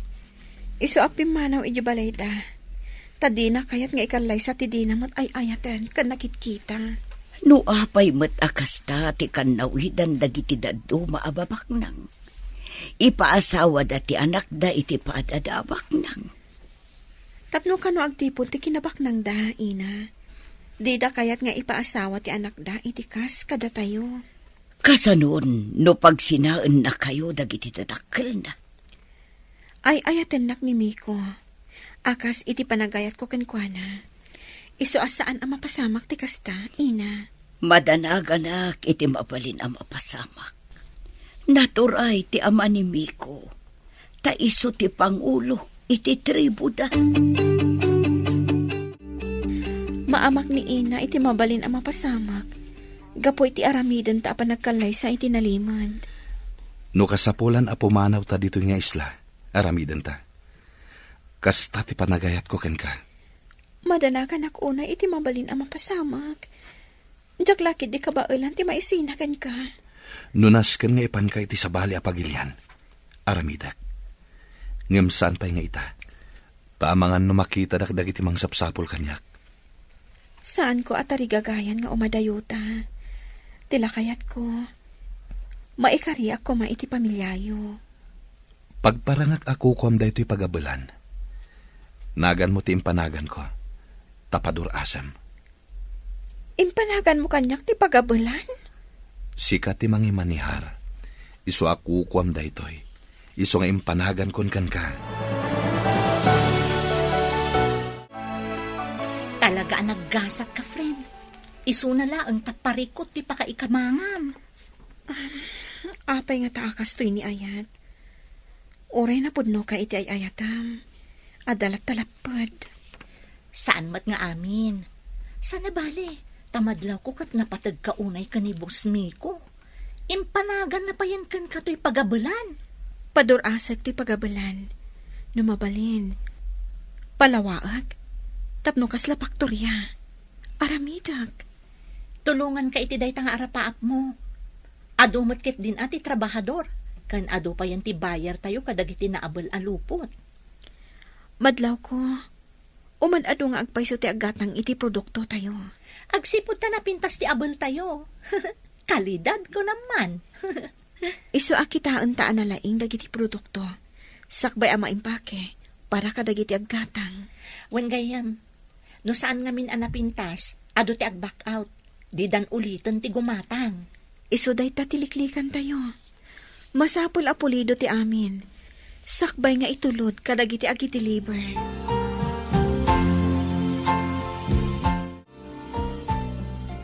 Iso apim manaw iji balay da. Tadina kayat nga ikalaysa ti dinamot ay ayatan kan nakitkita. No apay mat akasta ti kanawidan dagiti daddo maababak nang. Ipaasawa dati anak da iti paadadabak nang. Tapno kano agtipon ti kinabak nang da, ina. Di da kayat nga ipaasawa ti anak da iti kas kada tayo. Kasanon no pagsinaan na kayo dagiti dadakkel na. Ay ayaten nak ni Miko. Akas iti panagayat ko kenkwana. Iso asaan ang mapasamak ti kasta, ina. Madanag anak iti mabalin ang mapasamak. Naturay ti ama ni Miko. Ta iso ti Pangulo iti tribu da. Maamak ni ina iti mabalin ang mapasamak. Gapo iti aramidan ta pa nagkalay sa iti nalimad. No kasapulan a pumanaw ta dito nga isla, aramidan ta. Kasta ti panagayat ko ken ka. Madanagan ak una iti mabalin ang mapasamak. Diyak lakid di kabailan ti maisinagan ka. Nunas ken nga ipan ka iti sabali a pagilian. Aramidak. Ngem saan pa'y nga ita. Taamangan no makita dakdag iti mang sapsapol kanyak. Saan ko atarigagayan nga umadayuta. Tilakayat ko. Maikari ako maiti pamilyayo. Pagparangak ako kom da ito'y pagabulan. Nagan mo ti impanagan ko. Tapadur asam. Impanagan mo kanyak ti pagabulan? Sika ti mangi manihar. Iso ako kuam da ito'y. Iso nga impanagan kon kan ka. Talaga naggasat ka, friend. Isunala ang taparikot ti pakaikamangam. Apay nga taakas to'y ni ayat. Oray na pudno ka iti ay ayatam. Adalat talapad. Saan mat nga amin? Sana bale, tamadlaw ko kat napatag ka unay ka ni Boss Miko. Impanagan na pa yan kan ka to'y pagabulan. Padurasag to'y pagabulan. Numabalin. Palawaag. Tapno kasla paktorya. Aramidag. Tulungan ka iti day nga arapaap mo. Ado matkit din ati trabahador. Kan ado pa yan ti bayar tayo kadagiti naabal alupot. Madlaw ko. Umadado nga agpaiso ti agatang iti produkto tayo. Agsipod ta na pintas ti abal tayo. Kalidad ko naman. Iso akitaan taan na laing dagiti produkto. Sakbay ama impake para kadagiti aggatang. Wen gayam, no saan ngamin anapintas, ado ti ag-back out. Di dan ulitin ti gumatang. Iso day tatiliklikan tayo. Masapul apulido ti amin. Sakbay nga itulod kadagiti agiti liber.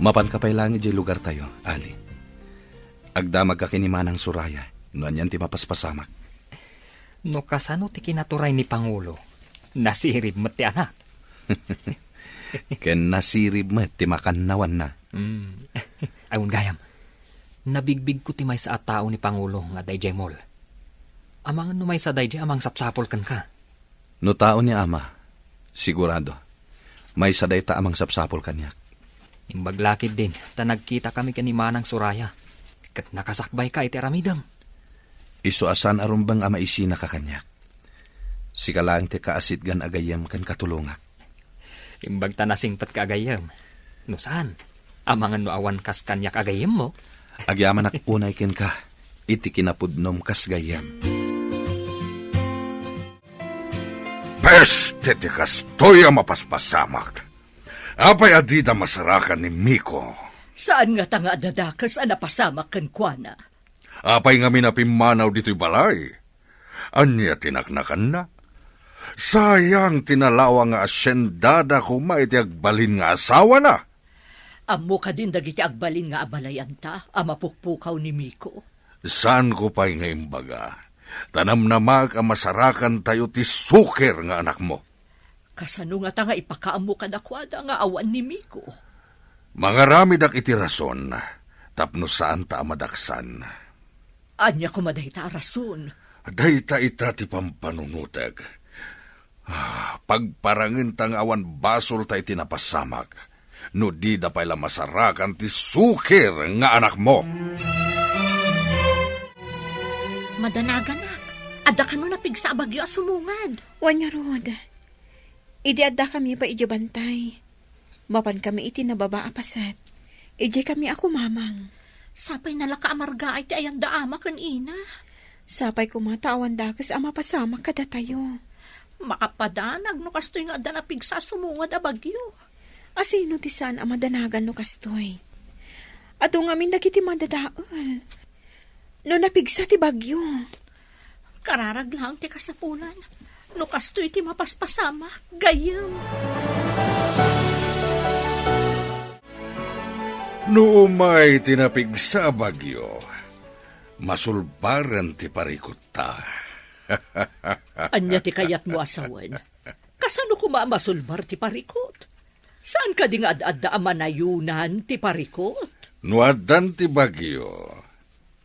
Mapan ka pa'y langit di lugar tayo, Ali. Agdamag ka kinimanang suraya, noan yan ti mapaspasamak. No kasano ti kinaturay ni Pangulo? Nasirib mo ti anak. Ken nasirib mo ti makannawan na. Ayun gayam, nabigbig ko ti may sa tao ni Pangulo nga dayjay mol. Amang numay sa dayjay amang sapsapol kan ka. No tao ni Ama, sigurado, may saday ta amang sapsapol kanyak. Imbaglakid din, ta nagkita kami kanimanang suraya. Kat nakasakbay ka iti aramidam. Iso asan arumbang ama isina ka kanyak. Sika lang ti kaasit gan agayam kan katulungak. Imbag ta nasingpat ka agayam. No saan? Amangan no awan kas kanyak agayam mo? Agyaman ak unay ken ka, iti kinapudnom kas gayam. Peste ti kastoy ang mapaspasamak. Apay adida masarakan ni Miko. Saan nga tanga dadakas ang napasamak kan kuana? Apay nga minapimanaw dito'y balay. Anya tinaknakan na. Sayang tinalawa nga asyendada kuma iti agbalin nga asawa na. Amo ka din dagiti agbalin nga abalayan ta, amapukpukaw ni Miko. Saan ko pa'y nga imbaga? Tanam na mag ang masarakan tayo ti suker nga anak mo. Kasano nga tanga ipakaamo ka dakwada nga awan ni Miko? Mga ramidak iti rason, tapno saan ta amadaksan. Anya ko madahita rason. Dayta ita ti pampanunutag. Pagparangin tang awan basol tayo tinapasamak. No di da pala masarakan ti suker nga anak mo. Madanagan, adda ka no napigsa bagyo sumungad. Wan nga rod. Idi adda kami pa iji bantay. Mapan kami iti nababa apasat. Iji kami ako mamang. Sapay nalaka amarga ay ti ayang daama kan ina. Sapay kumatawan dakas ama pasama kada tayo. Makapadanag no kastoy nga adda napigsa sumungad a bagyo. Asino ti saan ang madanagan no kastoy? Ato nga min dagiti madadaol. No napigsa ti bagyo. Kararag lang ti kasapulan. No kastoy ti mapaspasama. Gayam. No umay tinapig sa bagyo, masulbaran ti parikot ta. Anya ti kayat mo asawan? Kasano kumamasulbar ti parikot? Saan ka di nga ad-adda amanayunan ti parikot? Nuadan ti bagyo,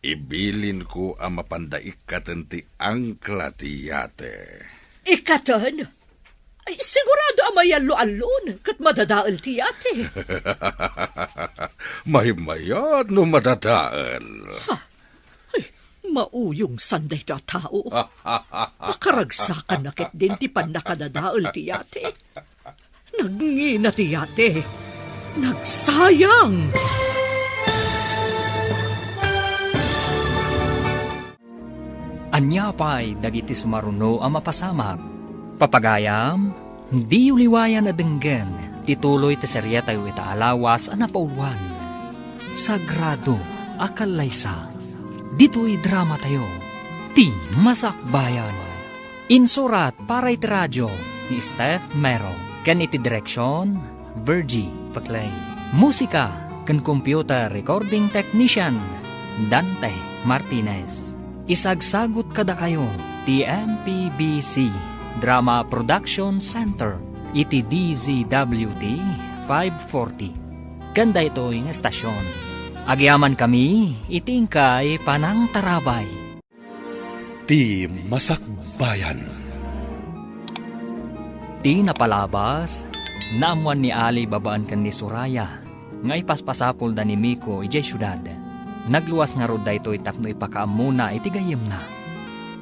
ibilin ko ang mapandaikkatan ti angkla ti yate. Ikatan? Ay, sigurado amayalo-alon kat madadaal ti yate. May mayat no madadaal. Ay, mauyong sanday ta tao. Akaragsakan na ket din ti panakadadaal ti yate. Nagngina ti yate. Nagsayang. Anya pa'y dagiti sumaruno ang mapasamag. Papagayam, di uliwayan na denggen, tituloy ti serya tayo itaalawas ang napauluan. Sagrado, akalaysa, dito'y drama tayo, ti masakbayan. Insurat para iti radyo ni Steph Mero, kan iti direksyon, Virgie Paclay. Musika, kan computer recording technician, Dante Martinez. Isagsagot kada kayo, ti MPBC Drama Production Center, iti DZWT 540. Ganda ito yung estasyon. Agyaman kami, itingkay panang tarabay. Ti Masakbayan. Ti napalabas, naamuan ni Ali babaan kan ni Suraya, nga ipaspasapol da ni Miko ijay syudad. Nagluwas nga rod da ito itapno ipakaamuna iti gayem na.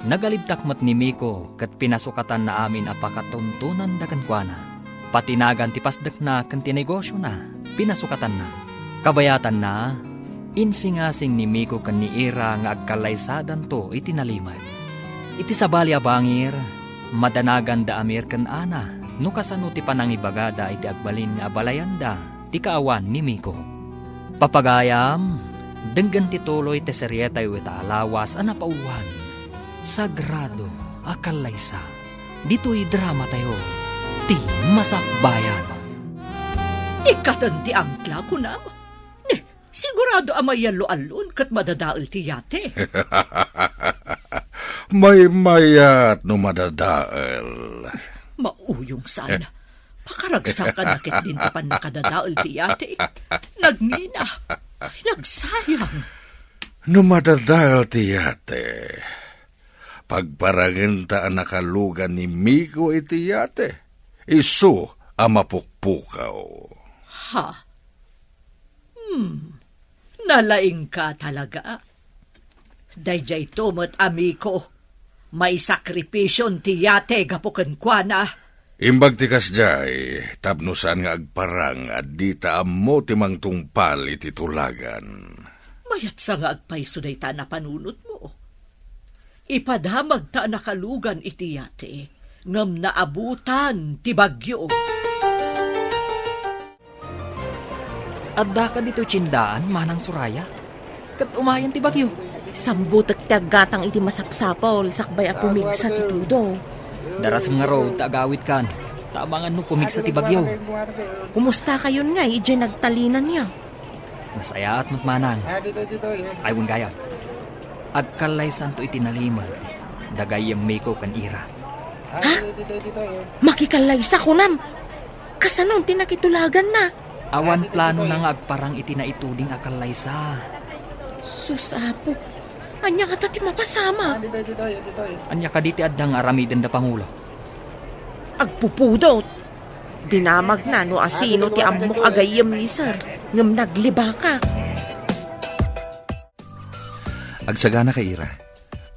Nagalibtak mat ni Miko kat pinasukatan na amin apakatuntunan da kankwana. Patinagan ti pasdak na kan tinegosyo na, pinasukatan na. Kabayatan na, insingasing ni Miko kan ni Ira nga agkalaysadan to itinalimad. Iti sabali abangir, madanagan da amir kan ana, no kasano ti panangibagada iti agbalin nga abalayanda, ti kaawan ni Miko. Papagayam, denggan ti tuloy ti seryetay wita alawas ang napauwan. Sagrado, akalaysa, dito'y drama tayo, ti masakbayan. Ikatan ti angkla ko na. Sigurado amay yalo-alon kat madadaal ti yate. May mayat no madadaal. Mauyong sana. Pakaragsakan na kit din pa nakadadaal ti yate. Nagmina. Ay, nagsayang. No madadaal ti yate. Pagparangan ta ang nakalugan ni Miko iti yate. Isu ang mapukpukaw. Ha? Nalaing ka talaga. Dayjay tumot amiko. May sakripisyon ti yate gapukan kwa na. Imbag ti kasjay, tapnusan nga agparang at dita mo timang tungpal iti tulagan. Mayat sa nga agpaiso day ta na panunot mo. Ipadamag ta nakalugan iti yate. Ngam naabutan ti bagyo. Adda ka dito tsindaan, manang Suraya. Kat umayan ti bagyo. Sambutak ti aggatang iti masapsapol, sakbay a pumigsa ti tudo. Daras nga road, taagawit kan. Tamangan mo pumigsa ti bagyo. Kumusta kayon nga, ije nagtalinan niya. Nasaya at matmanang. Aywon gaya. Agkalay santo itinaliman. Dagayang Miko kan ira. Ha? Makikalay sa kunam. Kasanon tinakitulagan na. Awan plano na nga agparang itinaituding akalay sa. Susapo. Anya nga ti mapasama. Anya ka diti addang aramiden da Pangulo. Agpupudot. Dinamag na no asino ti amok agayem ni sir. Ngam naglibaka. Agsagana ka ira.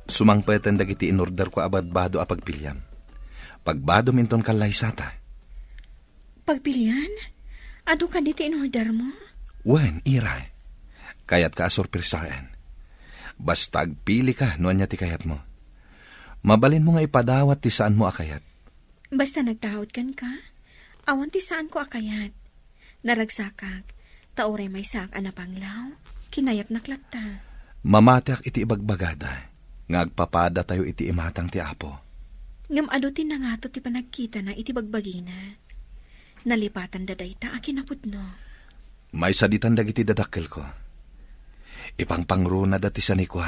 Sumangpetan dagiti inorder ko abadbado a pagpilyam. Pagbado minton kalay sata. Pagpilian? Ado ka dito in order mo? Wen, ira. Kayat ka asorpresaan. Basta agpili ka no anya ti kayat mo. Mabalin mo nga ipadawat ti saan mo akayat. Basta nagtahod kan ka, awan ti saan ko akayat. Naragsakag, taoray may sak anapanglaw, kinayat naklata. Mamatiak iti ibagbagada, nga agpapada tayo iti imatang ti apo. Ngam ado ti nangato ti panagkita na iti bagbagina. Nalipatan daday ta akinapudno. May saditan dagiti dadakkel ko. Ipangpangruna dati sa nikwa,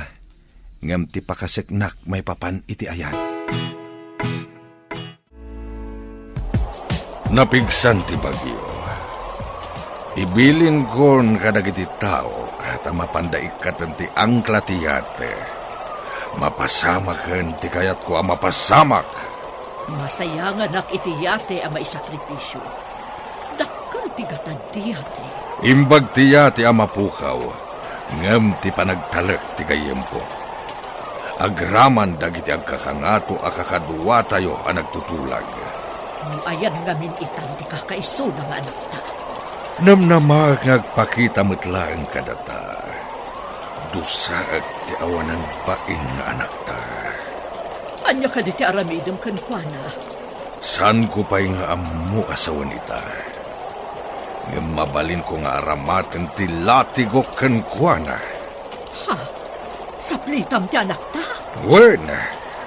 ngam ti pakaseknak may papan iti ayat. Napigsan ti bagyo. Ibilin kon kadagiti tao kata mapandaikat ti angkla ti yate. Mapasamaken ti kayat ko ang mapasamak. Masayangan nak iti yate ang maisakripisyo. Dakkal ti gatad ti yate. Imbag ti yate ang mapukaw. Ngem ti panagtalek ti gayem ko. Agraman dagiti agkakangato akakadwa tayo ang nagtutulag. Nung ayan ngamin itan ti kakaiso ng anak ta. Namnamag ngagpakita metlaeng kadata. Dusaag ti awanan bain nga anak ta. Anya ka di ti aramidem kan kwa na. San ko pa'y nga amu asawan ita. Ngem mabalin ko nga aramaten ti latigo ken kwa na. Ha? Saplitam ti anak ta? Wen,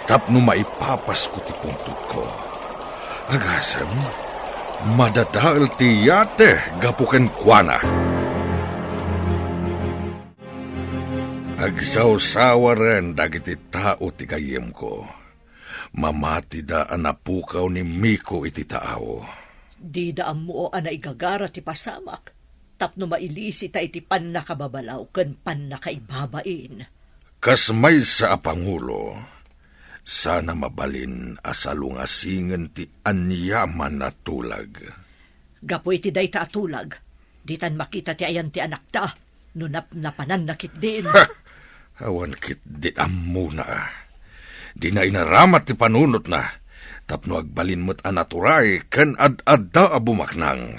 tapno maipapas ko ti puntod ko. Agasem, madadaal ti yate gapuken kwa na. Agsaw-sawa ren dagiti tao ti kayem ko. Mamati da anapukaw ni Miko iti tao. Di daan mo ana igagara ti pasamak. Tapno mailisi ta iti pannakababalaw ken pannakaibabain. Kas may sa Pangulo, sana mabalin asalungasingen ti anyaman na tulag. Gapo iti day ta atulag. Ditan makita ti ayan ti anak ta. Nunap napanan nakit din. Ha! Awan kit di ammo na. Di na inaramat ti panunot na. Tapno agbalin mo't anaturay ken ad-adda abumaknang.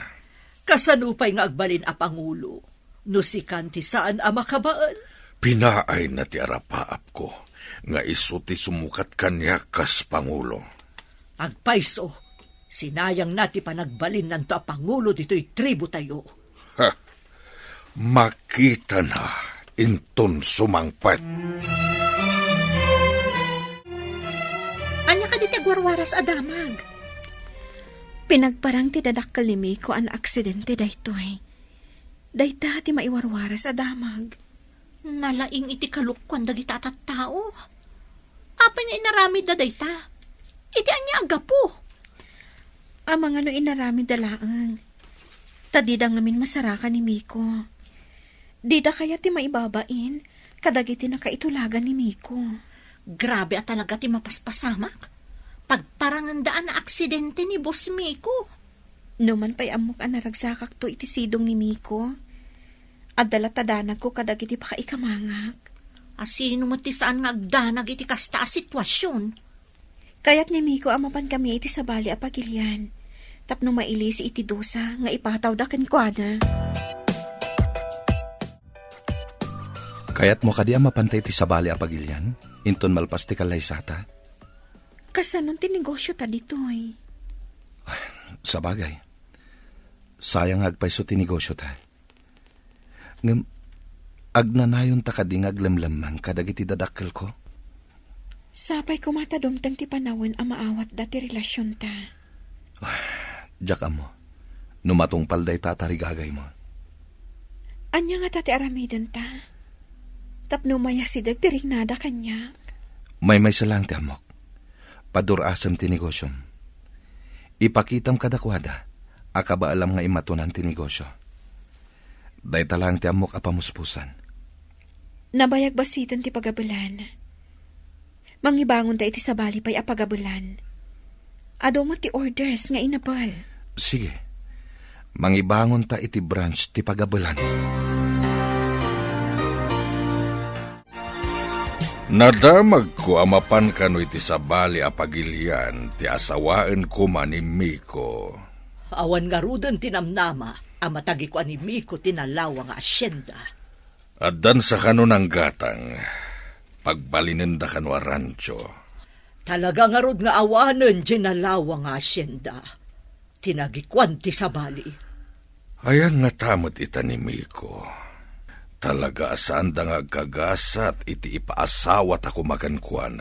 Kasanupay nga agbalin a Pangulo. Nusikan ti saan a makabaan. Pinaay na ti arapaap ko. Nga iso ti sumukat kanya kas Pangulo. Agpaiso. Sinayang na ti panagbalin nanto a Pangulo dito'y tribo tayo. Ha! Makita na inton sumangpat. Anya ka di ti agwarwaras adamag. Pinagparang ti dadakkel ni Miko an aksidente daytoy. Dayta ti maiwarwaras a damag. Nalaing iti kalukwan dagita tattao. Apay nga inaramid da dayta. Iti anya agapo. Amang ano inaramid dalaang. Tadida ngamin masarakan ni Miko. Dida kaya ti maibabain, kadagiti na kaitulagan ni Miko. Grabe at talaga ti mapaspasamak. Pagparangandaan na aksidente ni Boss Miko. Numan pa'y amok ang naragsakak to iti sidong ni Miko. At dalatadanag ko kadagiti pa kaikamangak. Asino mo ti saan nga agdanag iti kasta a sitwasyon. Kaya't ni Miko amapan kami iti sabali a pagilyan. Tapno mailis iti dosa nga ipataw da kenkwana. Kaya't mo kadi mapantay ti sabali a pagilyan, inton malpas ti kalaysata. Kasanon ti negosyo ta ditoy. Sa bagay, sayang agpaiso ti negosyo ta. Ngem, agnanayon ta kading aglamlaman kadagiti dadakkel ko. Sapay kumatadumtang ti panawin a maawat dati relasyon ta. Diyak mo, numatong palday tatarigagay mo. Anya nga tati aramidan ta. Tapno mayasidag ti rignada kanyak. May salang ti amok. Padurasam ti negosyom. Ipakitam kadakwada, akaba alam nga imatunan ti negosyo. Day talang ti amok apamuspusan. Nabayag basitan ti pagabulan. Mangibangon ta iti sabali pa'y apagabulan. Ado mo ti orders nga inabal. Sige, mangibangon ta iti branch ti pagabulan. Nadamag ko amapan kano iti sabali a pagilian ti asawaan ko man ni Miko. Awan nga rudan tinamnama, amatagi ko ani Miko tinalawa nga asyenda. Addan sa kano ng gatang, pagbalinin da kano a rancho. Talaga nga rod nga awanan ginalawa nga asyenda. Tinagikwan ti sabali. Ayan nga tamot ita ni Miko. Talaga saan da nga gagasat iti ipaasawat ako makankuan.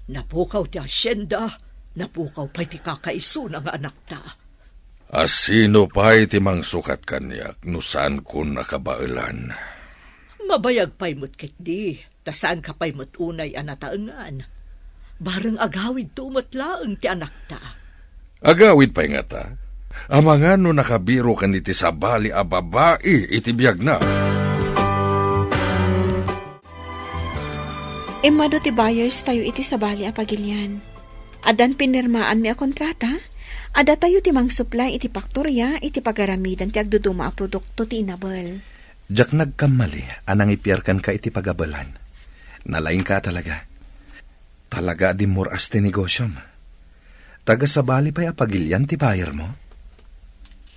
Napukaw ti asyenda, napukaw pa iti kakaiso nga anak ta. Asino pa iti mang sukat kanyak no saan ko nakabailan. Mabayag pa'y mo't kitdi, tasaan ka pa'y mo't unay anataangan. Barang agawid tumatlaang ti anak ta. Agawid pa'y nga ta. Amanga no nakabiro kan iti sabali a babae iti biyag na. Imado ti buyers tayo iti sabali a pagilyan. Adan pinirmaan mi a kontrata, ada tayo ti mang supply iti paktorya iti pagaramidan ti agduduma a produkto ti inabal. Diyak nagkamali, anang ipiyarkan ka iti pagabalan. Nalaing ka talaga. Talaga di muras ti negosyom. Taga sabali pa'y apagilyan ti buyer mo?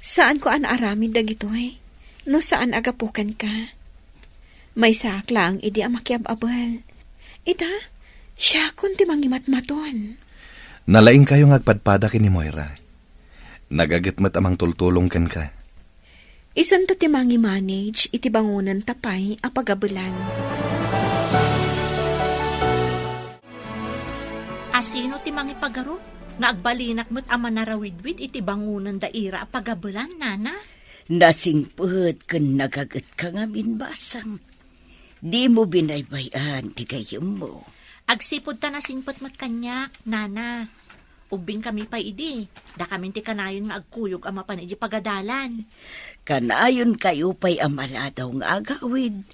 Saan ko anaramid dagitoy? No saan agapukan ka? May saklang idi a makiababal. Ita, siya kun ti mangimatmaton. Nalaing kayo ngagpadpada kini Moira. Nagagitmat amang tultulong ken ka. Isan ta ti mangi-manage iti bangunan tapay a pagabulan. Asino ti mangipagaro? Nga agbalinak mo't ama narawidwid iti bangunan daira a pagabulan, nana? Nasingput ken nagagat ka nga minbasang. Di mo binaybayan ti gayem mo. Agsipod ta nasingput mo't kanyak, nana. Ubing kami pa idi. Da kami ti kanayon nga agkuyog ama pan iti pagadalan. Kanayon kayo pa'y amaladaw nga agawid.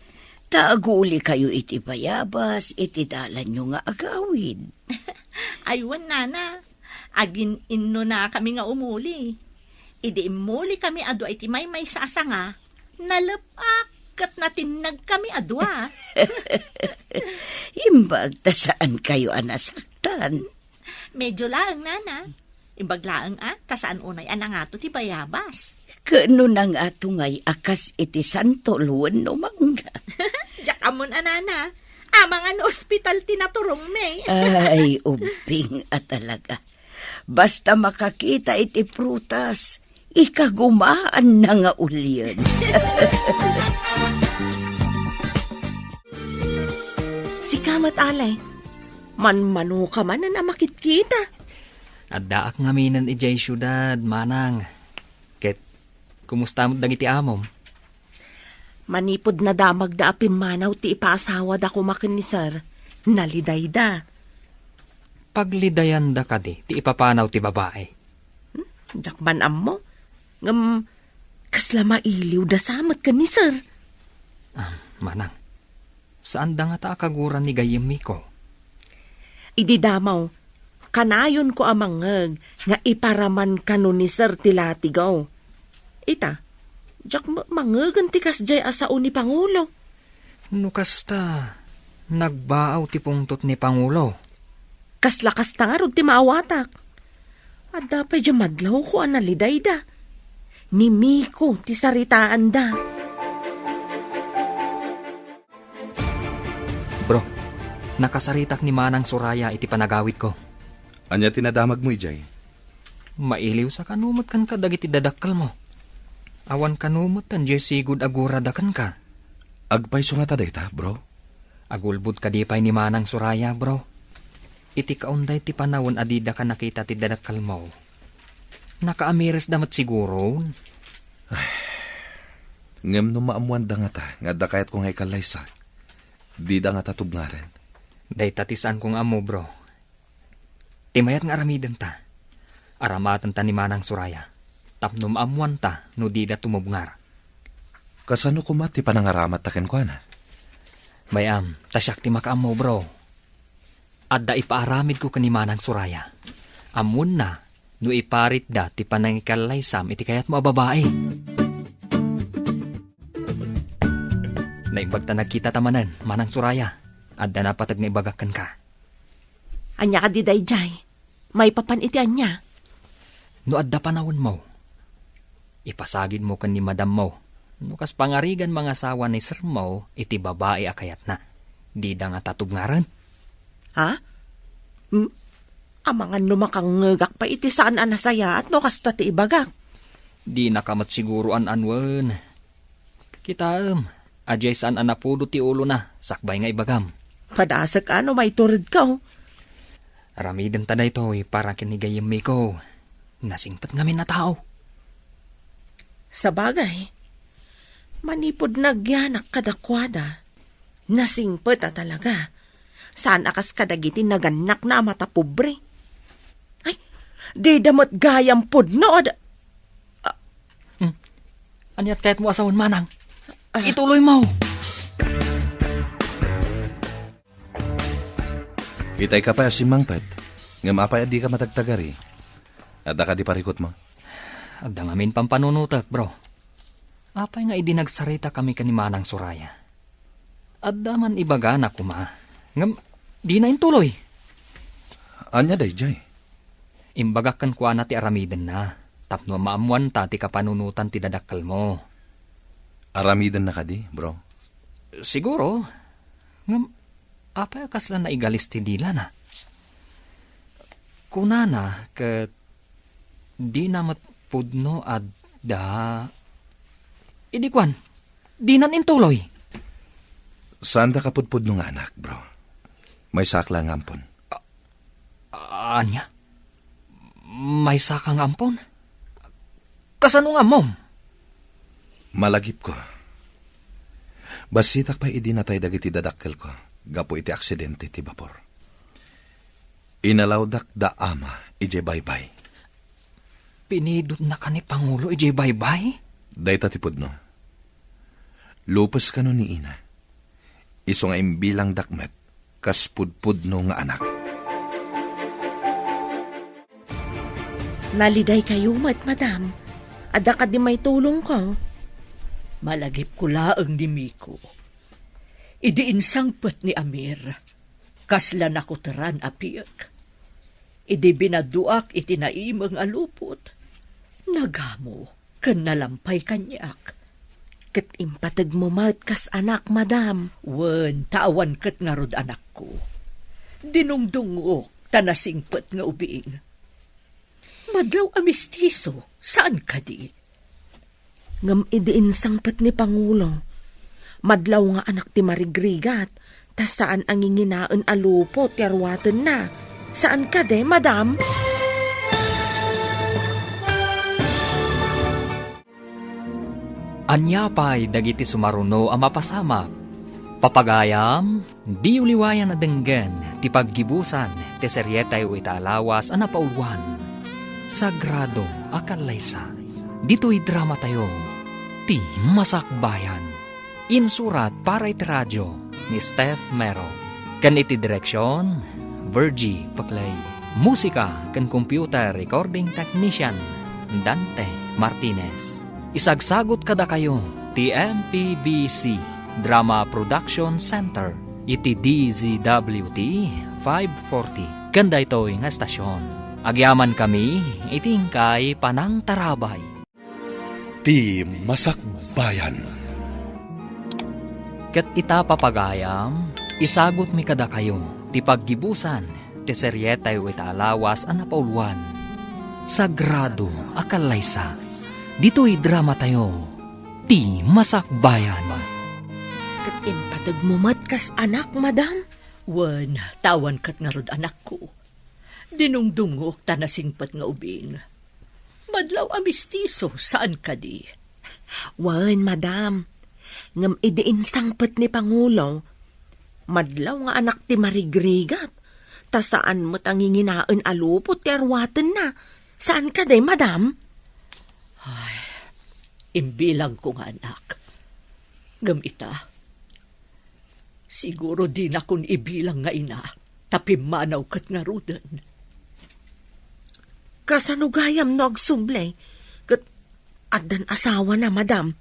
Taaguli kayo iti bayabas, iti dalan nyo nga agawid. Aywan, nana. Agin inno na kami nga umuli. Idi imuli kami adwa iti may sasanga. Nalapak kat natinag kami adwa. Imbag ta saan kayo anasaktan. Medyo laang, nana. Imbag laang tasaan unay anangato ti bayabas. Kano nang atungay akas iti santoluan no mangga. Diyakamon, anana. Amang ospital tinaturong me. Ay, ubing at talaga. Basta makakita iti prutas, ikagumaan na nga ulyan. Si Kamat Alay, manmano ka man na makit-kita. At daak ngaminan ijay syudad, manang. Ket, kumusta mo dagiti amom? Manipod na damag da apimanaw ti ipaasawa da kumakin ni sir. Naliday da. Paglidayan da ka di, ti ipapanaw ti babae. Jakman mo. Ngam, kasla mailiw da samat ka ni sir. Manang, saan da nga ta akaguran ni gayem Miko? Idi damaw, kanayon ko amangag nga iparaman kano ni sir tilatigaw. Ita, jak mangagan ti kasjay asao ni Pangulo. Nukasta, nagbaaw ti pungtot ni Pangulo. Kaslakas tangarod ti maawatak. At dapay dya madlaw ko analiday da. Ni Miko ti saritaan da. Bro, nakasaritak ni Manang Suraya iti panagawit ko. Anya tinadamag mo, Ijay? Mailiw sa kanumot kan ka dagiti dadakkel mo. Awan kanumot tan jay sigud agura dakan ka. Agpay sungata dayta, bro? Agulbud ka di pay ni Manang Suraya, bro. Iti kaunday ti panawon adida ka nakita ti dadakkel mo. Nakaamiris damat siguro. Ngem no maamuan da nga ta, nga da kayat kong haikallaysa. Di da nga tatubngaren. Day tatisan kong amo, bro. Timayat nga aramiden ta. Aramatan ta ni Manang Suraya. Tapno maamuan ta, no di da tumubngar. Kasano kumati panangaramat taken ko na? Bayam, tasyak ti makaamo, bro. Adda ipaaramid ko kani Manang Suraya. Amun na, no iparit da ti panangikalaysam iti kayat mo babae. Naimbag ta nagkita tamanan, Manang Suraya. Adda na patag na ibagakan ka. Anya ka di dayjay. May papan iti anya. No adda panawon mo, ipasagid mo kan ni madam mo. No kas pangarigan mga asawa ni sir mo, iti babae akayat na. Di da nga tatubngaran. Ha? Amangan lumakangagak pa iti saan anasaya at no kasta ti ibagak. Di nakamat siguro anwan. Kita ajay saan anapudo ti ulo na, sakbay nga ibagam. Padasak ano may turid ka. Aramiden ta da ito, para kinigayim Miko. Nasingpat ngamin na tao. Sa bagay, manipod nagyanak kadakwada. Nasingpat talaga. Saan akas kadagiti naganak na matapobre? Ay, di damot gayam pudno. Anyat kahit mo asawan, Manang. Ituloy mo. Itay ka pa si Mangpet. Ngam apay di ka matagtagari. Adda ka di parikot mo. Adda ngamin pampanunutak, bro. Apay nga idinagsarita kami kani Manang Suraya. Adda man ibaga na kuma. Ngam, di na intuloy. Anya dayjay? Imbagakan ko na ti aramiden na. Tapno maamuan ta ti kapanunutan ti dadakkel mo. Aramidan na ka di, bro? Siguro. Ngam, apay kasla na igalis ti dila na. Kunana, ket di namat pudno adda. Idikwan, di nan intuloy. Saan da kapudpud nung anak, bro? May sakla ng ampon. Anya? May sakang ampon? Kasano nga mom? Malagip ko. Basitak pa idinatay dagiti dadakkel ko. Gapo iti aksidente ti bapor. Inalawdak da ama, ije baybay. Pinidot na ka ni Pangulo, ije baybay? Dayta ti pudno. Lupos ka no ni ina. Iso nga imbilang dakmet, kas pudpudno nga anak. Naliday kayo, madam. Ada ka di may tulong ko. Malagip ko laang ni Miko. Idiinsangpet ni Amir. Kasla nakuteran apiak. Idi binaduak iti naimang alupot. Nagamo, kan nalampay kanyak. Ket impatag mo kas anak, madam. Wen, tawan ket nga rod anak ko. Dinungdungok, tanasingpet nga ubiing. Madlaw amistiso, saan ka di? Ngam idiin sangpet ni Pangulo. Madlaw nga anak ti marigrigat, tas saan ang inginaan alupo ti arwaten na. Saan ka de, madam? Anyapay dagiti sumaruno a mapasamak. Papagayam, di uliwayan na denggen, ti paggibusan, ti seryetay o itaalawas a napauluan. Sagrado akalaysa, dito'y drama tayo, ti Masakbayan. Insurat para iti radyo ni Steph Mero. Kan iti direksyon, Virgie Paclay. Musika kan computer recording technician, Dante Martinez. Isagsagot kada kayo, ti MPBC Drama Production Center, iti DZWT 540. Ganda ito'y nga estasyon. Agyaman kami, itingkay panang tarabay. Ti Masakbayan. Ket ita papagayam, isagot mi kada kayo, ti paggibusan, ti seryetay o itaalawas a napauluan. Sagrado akalaysa, dito'y drama tayo, ti Masakbayan. Kat impatag mo matkas anak, madam. Wan, tawan kat nga rod anak ko. Dinungdungok tanasingpat nga ubing. Madlaw a mistiso, saan ka di? Wan, madam. Ngam idiin sangpet ni Pangulo. Madlaw nga anak ti marigrigat. Ta saan mo't ang inginaan alupot ti arwaten na. Saan ka day, madam? Imbilang ko nga anak. Ngam ita, siguro di na kun ibilang nga ina, tapimanaw kat nga rudan. Kasanugayam no agsublay. Kat adan asawa na, madam.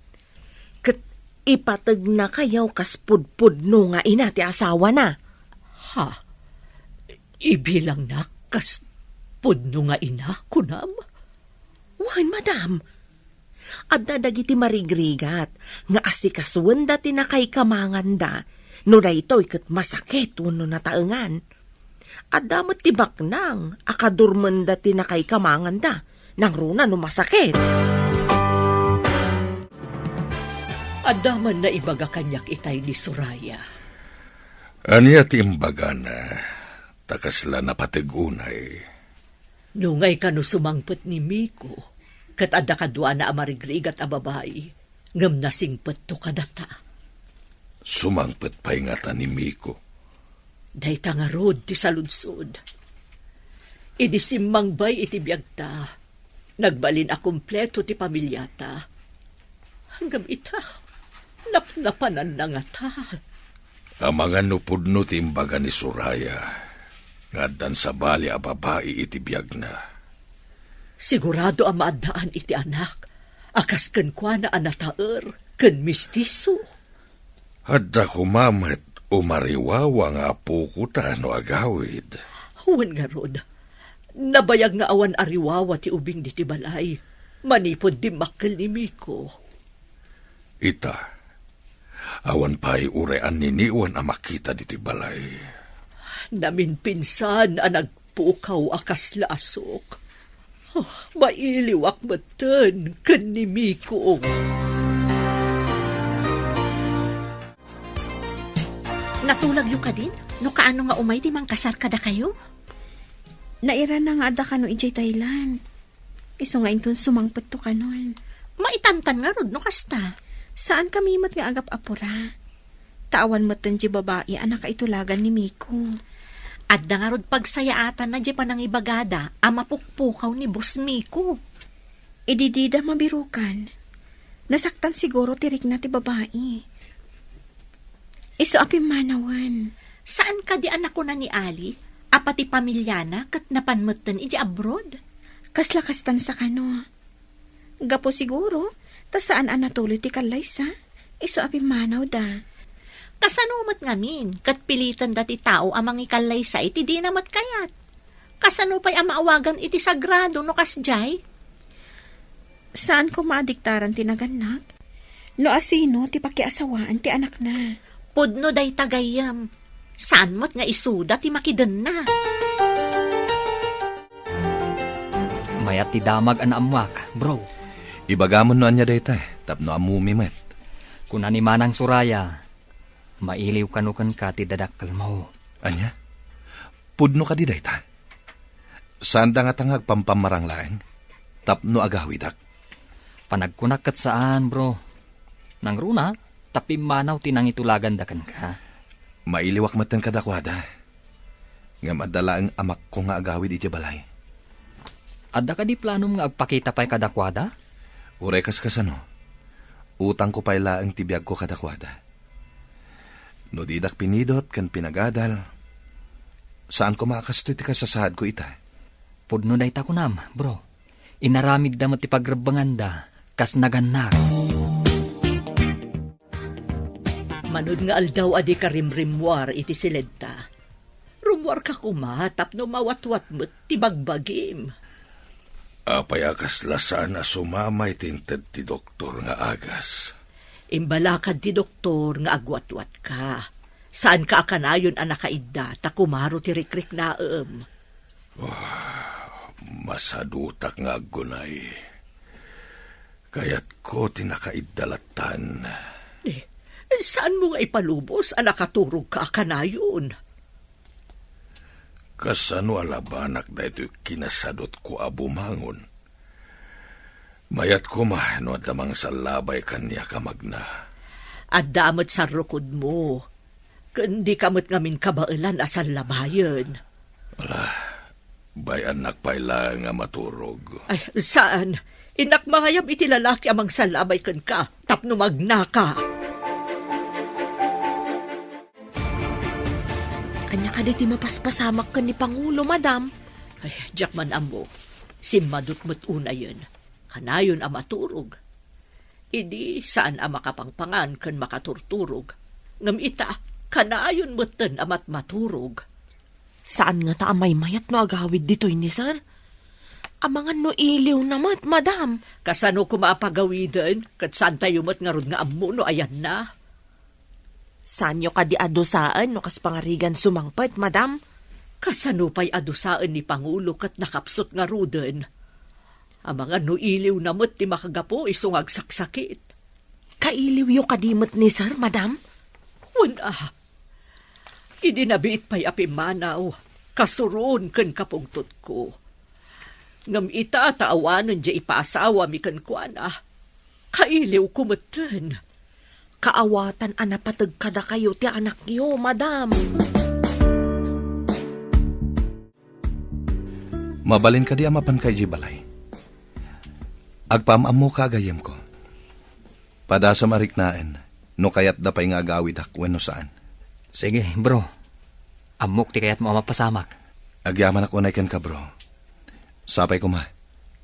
Kat ipatag na kayaw kas pudpud no nga ina ti asawa na. Ha? Ibilang na kas pudno nga ina, kunam? Wan, madam. Adda dagiti marigrigat nga asikasuan dati na kay kamanganda no daytoy ket masakit wenno nataengan. Adda met tibak nang akadurmen dati na kay kamanganda nang runa no masakit. Adaman na ibaga kanyak itay ni Soraya. Anya ti imbaga na, takasla na patigunay. Nungay ka no sumangpet ni Miko, kat adda kadwa na amarigrigat a babae, ngam nasingpet to kadata. Sumangpet pa ingatan ni Miko. Day tangarod ti saludsod. Idi simmangbay iti biyagta, nagbalin a kumpleto ti pamilyata. Hanggang ita, napnapanan na nga ta. Ang mga nupudno ti imbaga ni Soraya, ngaddan sa bali a babae iti biyag na. Sigurado ang maadaan iti anak, akas ken kwa na anataer, ken mistiso. Adda kumamat umariwawa nga apo ko ta no agawid. Huwan nga rod, nabayag nga awan ariwawa ti ubing di ti balay, manipod di makkel ni Miko. Ita, awan pa'y urean niniwan ang makita di ti balay. Namin pinsan ang nagpukaw akas lasok. Oh, mailiwak matan ken ni Miko. Natulag yung ka din? No kaano nga umay di mang kasar kada kayo? Naira na nga ada ka no ijay Thailand. Iso nga inton sumangpet to kanon. Maitantan nga rod no kasta. Saan kami mat nga agap apura? Tawan matan di babae anak kaitulagan ni Miko. Adda nga rod pagsayaatan na di pa nang ibagada ang mapukpukaw ni Boss Miko. Ididida mabirukan. Nasaktan siguro tirik na ti babae. Iso apim manawan. Saan ka di anak ko na ni Ali? Apati pamilya na kat napanmutan iji abroad? Kaslakastan sa kano. Gapo siguro, ta saan anatuloy ti kalaysa? Iso apim manaw da. Kasanumat ngamin, kat pilitan dati tao amang ikalay sa iti di namat kayat. Kasano pa'y amaawagan iti sagrado no kasjay? Saan ko maadiktaran tinaganak? No asino ti pakiasawaan ti anak na. Pudno day tagayam. Saan mo't nga isuda ti makidan na? Mayat ti damag an amwak, bro. Ibagamon no anya dayta, tapno amumimet. Kuna ni Manang Soraya, mailiw kanukan ka ti dadakkel mo. Anya? Pudno ka di dayta? Saan da nga tangag pampamarang laeng? Tapno agawidak? Panagkunak kat saan, bro. Nang runa, tapi manaw tinang itulagan da kan ka. Mailiwak matan kadakwada. Nga madala ang amak ko nga agawid iti balay. Adda ka di planom nga agpakita pa'y kadakwada? Uray kasano. Utang ko pa'y laang tibiyag ko kadakwada. No didak pinidot kan pinagadal. Saan ko makakasto iti kasasahad ko ita? Pudno day ta kunam, bro. Inaramid da mo ti pagrebangan da, kas naganak. Manud nga aldaw adi ka rimrimwar iti silenta. Rumwar ka kumatap no mawatwat mo ti bagbagim. Apayakas lasaan na sumamay tinted ti doktor nga agas. Imbalakad ti doktor nga agwatwat ka. Saan ka akanayon ang nakaidda ta kumaro ti rikrik naem. Masadutak nga agunay. Kaya't ko tinakaidalatan. Saan mo nga ipalubos ang nakaturog ka akanayon? Kasano alabanak da ito'y kinasadot ko abumangon. Mayat ko no at lamang sa labay kanya kamagna. At damot sa rukod mo. Kundi kamot ngamin kabailan asal labayan. Bayan nakpaila nga maturog. Ay, saan? Inak mangayam iti lalaki amang salabay kan ka, tapno magnaka. Anya ka di ti mapaspasamak ka ni Pangulo, madam. Ay, jakman amo, simadot mo't una yun. Kanayon ang maturog. Idi saan ang makapangpangan kan makaturturog. Ngam ita, kanayon mo'ten amat maturog. Saan nga ta amay mayat no agawid dito'y ni sir? Amangan no iliw namat, madam. Kasano ko maapagawidan, kat saan tayo mo't nga rod nga amo no ayan na. Saan nyo ka di adosaan no kas pangarigan sumangpet, madam? Kasano pa'y adusaan ni Pangulo kat nakapsot nga ruden. Ang mga no iliw na mo't ti makagapo isungag saksakit. Kailiw yo kadimot ni sir, madam? Wala. Idinabiit pa'y apimanaw, kasuron kan kapungtot ko. Ngam ita taawanan di ipaasawa mi kan kuana. Kailiw kumatan. Kaawatan anapatag kada kayo ti anak yo, madam. Mabalin ka di amapan kay Jibalay. Agpamamo ka agayem ko. Pada sa mariknaan, no kayat da pa'y nga agawid hakwen no saan. Sige, bro. Amok ti kayat mo amapasamak. Agyaman ako na ikan ka, bro. Sapay ko ma,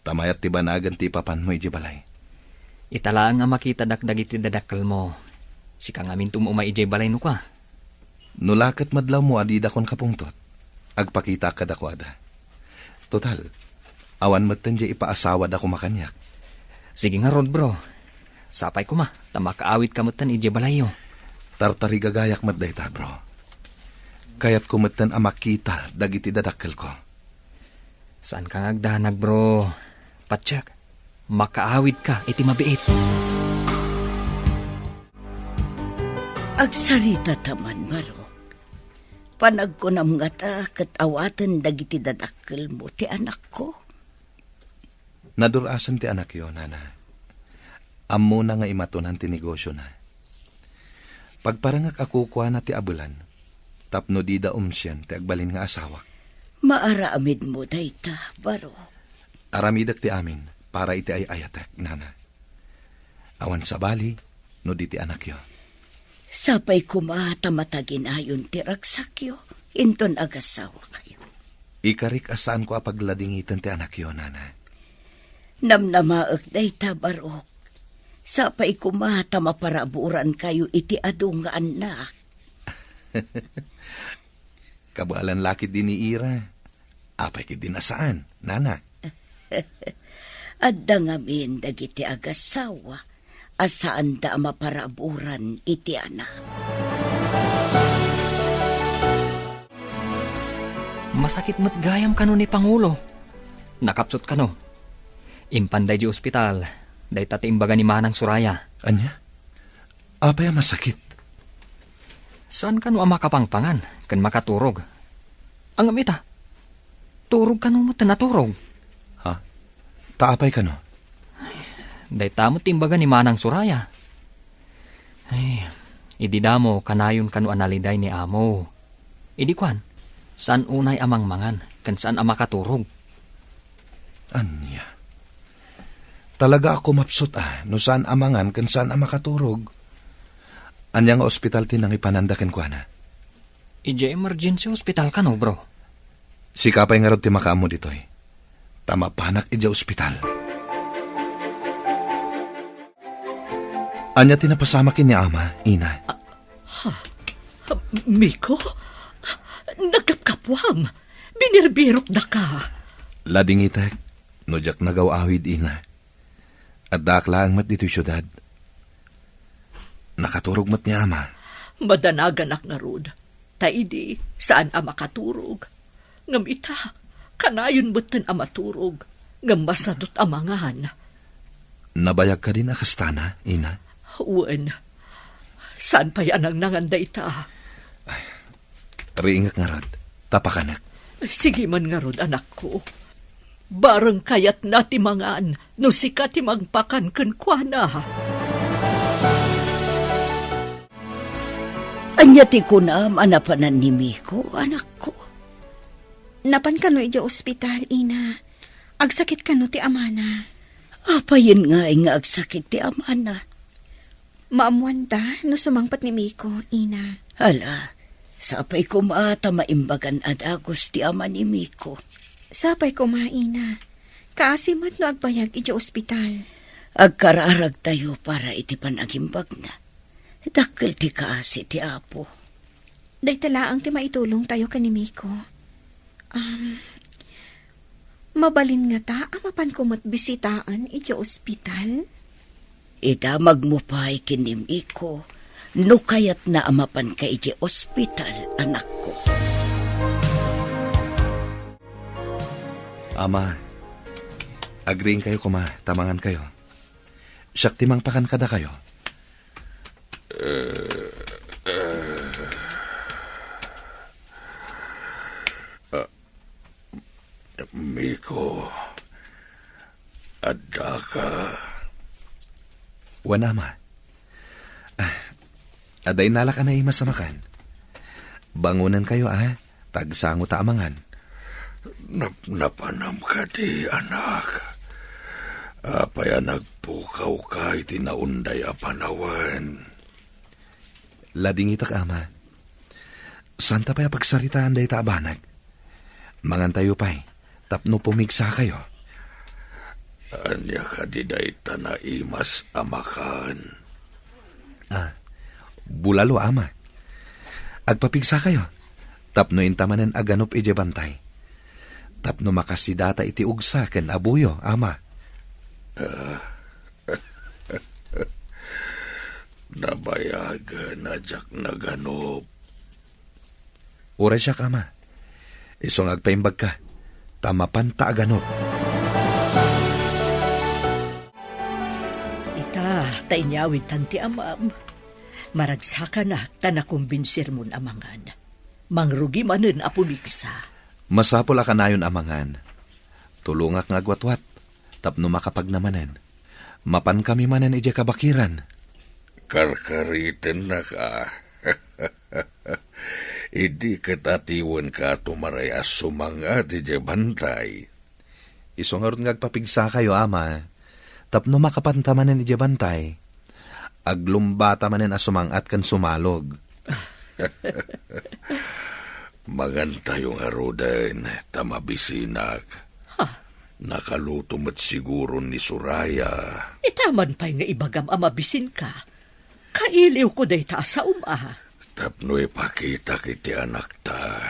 tamayat ti banagan ti papan mo Jibalay. Italaang nga makita dakdag iti dadakkel mo. Si kang amin tumumay balay no ka. Nulakat madlaw mo adida kon kapungtot. Agpakita ka dakwada. Total, awan matan di ipaasawad ako makanyak. Sige nga rod, bro. Sapay ko ma, tamakaawit kamutan balay yo. Tartari gagayak madday ta, bro. Kayat kumatan amakita dagiti dadakkel ko. Saan kang agdanag, bro? Patsak, makaawit ka, iti mabiit. Agsarita taman, Marok. Panag ko na mga ta, katawatan dagiti dadakkel mo, ti anak ko. Nadurasan ti anak yo, nana. Ammo na nga imatunan ti negosyo na. Pagparangak ako kuha na ti abulan, tapno di da umsyan ti agbalin nga asawak. Maaramid mo dayta, Baro. Aramidak ti amin, para iti ay ayatek, nana. Awan sa bali, no di ti anak yo. Sapay kumata matagin ayon ti ragsakyo, inton agasawa kayo. Ikarik asaan ko apagladingitan ti anak yo, nana. Namnamaak dayta, Barok. Sapay kumata maparaburan kayo iti adu nga anak. Kabalan lakit din ni Ira. Apay kit din asaan, nana. Adda ngamin dagiti agasawa. Asaan da maparaburan iti anak. Masakit mo't gayam kano ni Pangulo. Nakapsot kano. Impanday di ospital. Day tati imbaga ni Manang Suraya. Anya? Apay masakit? Saan kano ang makapangpangan? Kan makaturog. Ang amita. Turog kano mo tanaturog. Ha? Taapay kano? Day tamot imbaga ni Manang Suraya. Ay, idi damo kanayon kanu analiday ni amo. Idi kwan, saan unay amang mangan, kan saan ama katurog? Anya. Talaga ako mapsot no saan amangan kan saan makaturog. Anya nga ospital tinang ipanandaken ko na. Ije emergency hospital ka no, bro? Si kapay nga rod ti makaamo ditoy. Tama panak ija ospital. Anya tinapasamakin ni ama, ina. Miko? Nagkapkapwam. Binirbirok na ka. Lading itek, nojak nagaw-awid ina. At dakla ang mat dito'y syudad. Nakaturog mat ni ama. Madanaganak nga rod. Taidi, saan ama katurog? Ngam ita, kanayon butan ama turog. Ngam masadot amangan. Nabayag ka din akastana, ina. Uwan, saan pa yan ang nanganda ita? Riingak nga rod, tapakanak. Sige man nga rod, anak ko. Barang kayat na timangan, no sika timangpakan kenkwana. Anya ti kunam, anapanan ni Miko, anak ko. Napan kano ija ospital, ina. Agsakit kano ti amana. Apayin nga agsakit ti amana. Maamuan ta no sumangpat ni Miko, ina. Hala, sapay ko maata maimbagan at agos ti ama ni Miko. Sapay ko maina. Kaasimat no agbayag ija ospital. Agkararag tayo para iti panagimbag na. Dakkel ti kaasi ti apo. Daytalaang ti maitulong tayo ka ni Miko. Mabalin nga ta, amapan ko matbisitaan ija ospital. Idamag mo pa ikinim iko, no kayat na amapan ka iti ospital, anak ko. Ama, agreeing kayo kuma, tamangan kayo. Siyak timang pakan kada kayo. Miko, adda ka. Wana, ma. Aday nala ka na imas sa makan. Bangunan kayo, tagsango ta amangan. Napanam ka di, anak. Apaya nagpukaw ka iti naunday a panawan. Lading itak, ama. Santa pa'y pagsaritaan day ta abanag. Mangan tayo pa'y, tapno pumigsa kayo. Anya ka di day tanaimas amakan. Bulalo, ama. Agpapigsa kayo. Tapno intamanen aganop ije bantay. Tapno makasidata iti ugsa ken abuyo, ama. Nabayaga na jak naganop. Ura siya, ama. Isong agpaimbag ka. Tamapan ta aganop. Tainyawid tanti amam. Maragsaka na tanakumbinsir mon amangan. Mangrugi manen apumiksa. Masapol akanayon amangan. Tulungak nga agwatwat. Tapno makapagnamanen. Mapan kami manen ije kabakiran. Karkariten na ka. Idi katatiwan ka tumaraya sumangat ije bantay. Isong nga agpapigsa kayo, ama. Tapno makapantamanen ije bantay. Aglumbata manen asumangat kan sumalog. Magantayong arudan, tamabisinak. Nakaluto mat siguro ni Suraya. Itaman pa'y nga ibagam amabisin ka. Kailiw ko day ta sa Tapno ipakita kiti anak ta.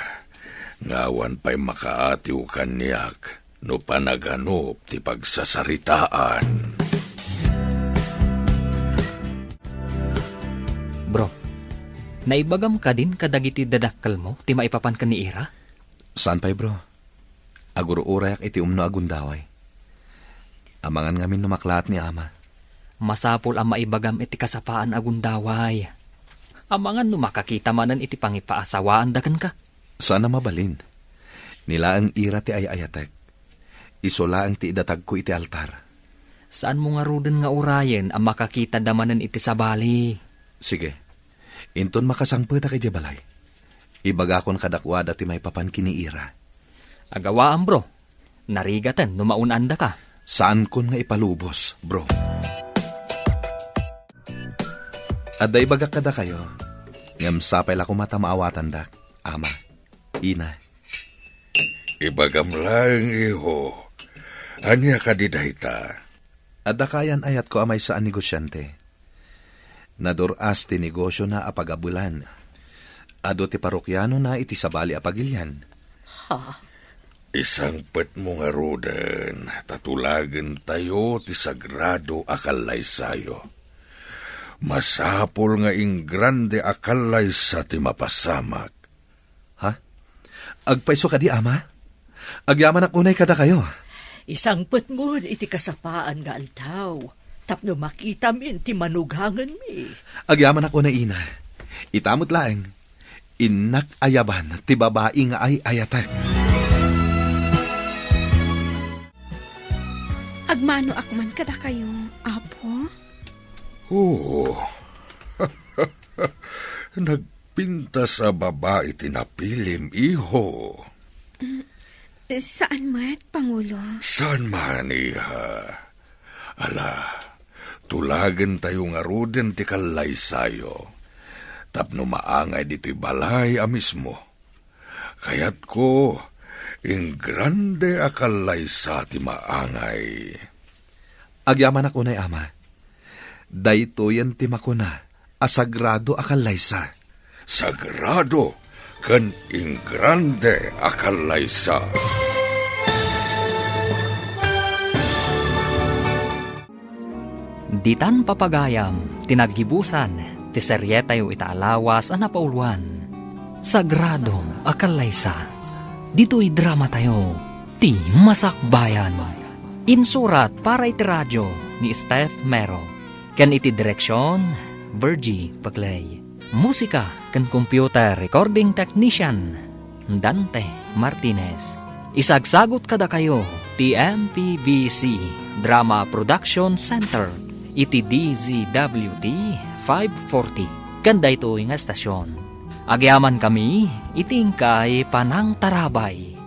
Ngawan pa'y makaatiw kanyak. No panaganop ti pagsasaritaan. Bro, naibagam ka din kadagiti dadakkel mo, ti maipapan ka ni Ira? Saan pa'y, bro? Aguro urayak iti umno agundaway. Amangan ngamin numaklat ni ama. Masapol ang maibagam iti kasapaan agundaway. Amangan numakakita manan iti pangipaasawaan dagan ka. Sana mabalin. Nila ang Ira ti ayayatek. Isola ang ti idatag ko iti altar. Saan mo nga ruden nga urayen ang makakita damanan iti sabali? Sige, inton makasangpeta kay Jabalay. Ibaga kon kadakwada ti may papan kiniira. Agawaan bro, narigatan numaunanda ka. Saan kon nga ipalubos, bro? Aday baga kada kayo. Ngam sapay la kumata maawatan dak, ama, ina. Ibagam lang, iho. Anya ka didayta. Adda kayan ayat ko amay saan negosyante. Naduras ti negosyo na apagabulan. Ado ti parokyano na iti sabali apagilyan. Isang pet mo nga roden, tatulagan tayo ti sagrado akalay sayo. Masapol nga ing grande akalay sa ti mapasamak. Ha? Agpaiso ka di, ama? Agyaman ak unay kada kayo. Isang pet mo iti kasapaan nga altaw. Tapno makita min ti manughangan mi. Agyaman ako na ina. Itamot laeng. Inak ayaban ti babae nga ay ayatek. Agmano akman kada kayo, apo? Oo. Nagpinta sa babae tinapilim, iho. Saan mat, Pangulo? Saan man, iha? Ala, tulagan tayo nga roden ti kalay sayo. Tapno maangay dito'y balay mismo. Kayat ko, ing grande akalay sa ti maangay. Agyaman ako na ama. Dayto yan ti makuna. Asagrado akalaysa. Sagrado kan ing grande akalay sa. Ditan papagayam, tinaggibusan, ti seryetayo itaalawas a napauluan. Sagrado akalaysa. Dito'y drama tayo, ti Masakbayan. Insurat para iti radyo ni Steph Mero. Ken iti direksyon, Virgie Paglay. Musika ken computer recording technician, Dante Martinez. Isagsagot kada kayo, ti MPBC Drama Production Center. Iti DZWT 540. Kanda ito nga estasyon. Agyaman kami, itingkay Panang Tarabay.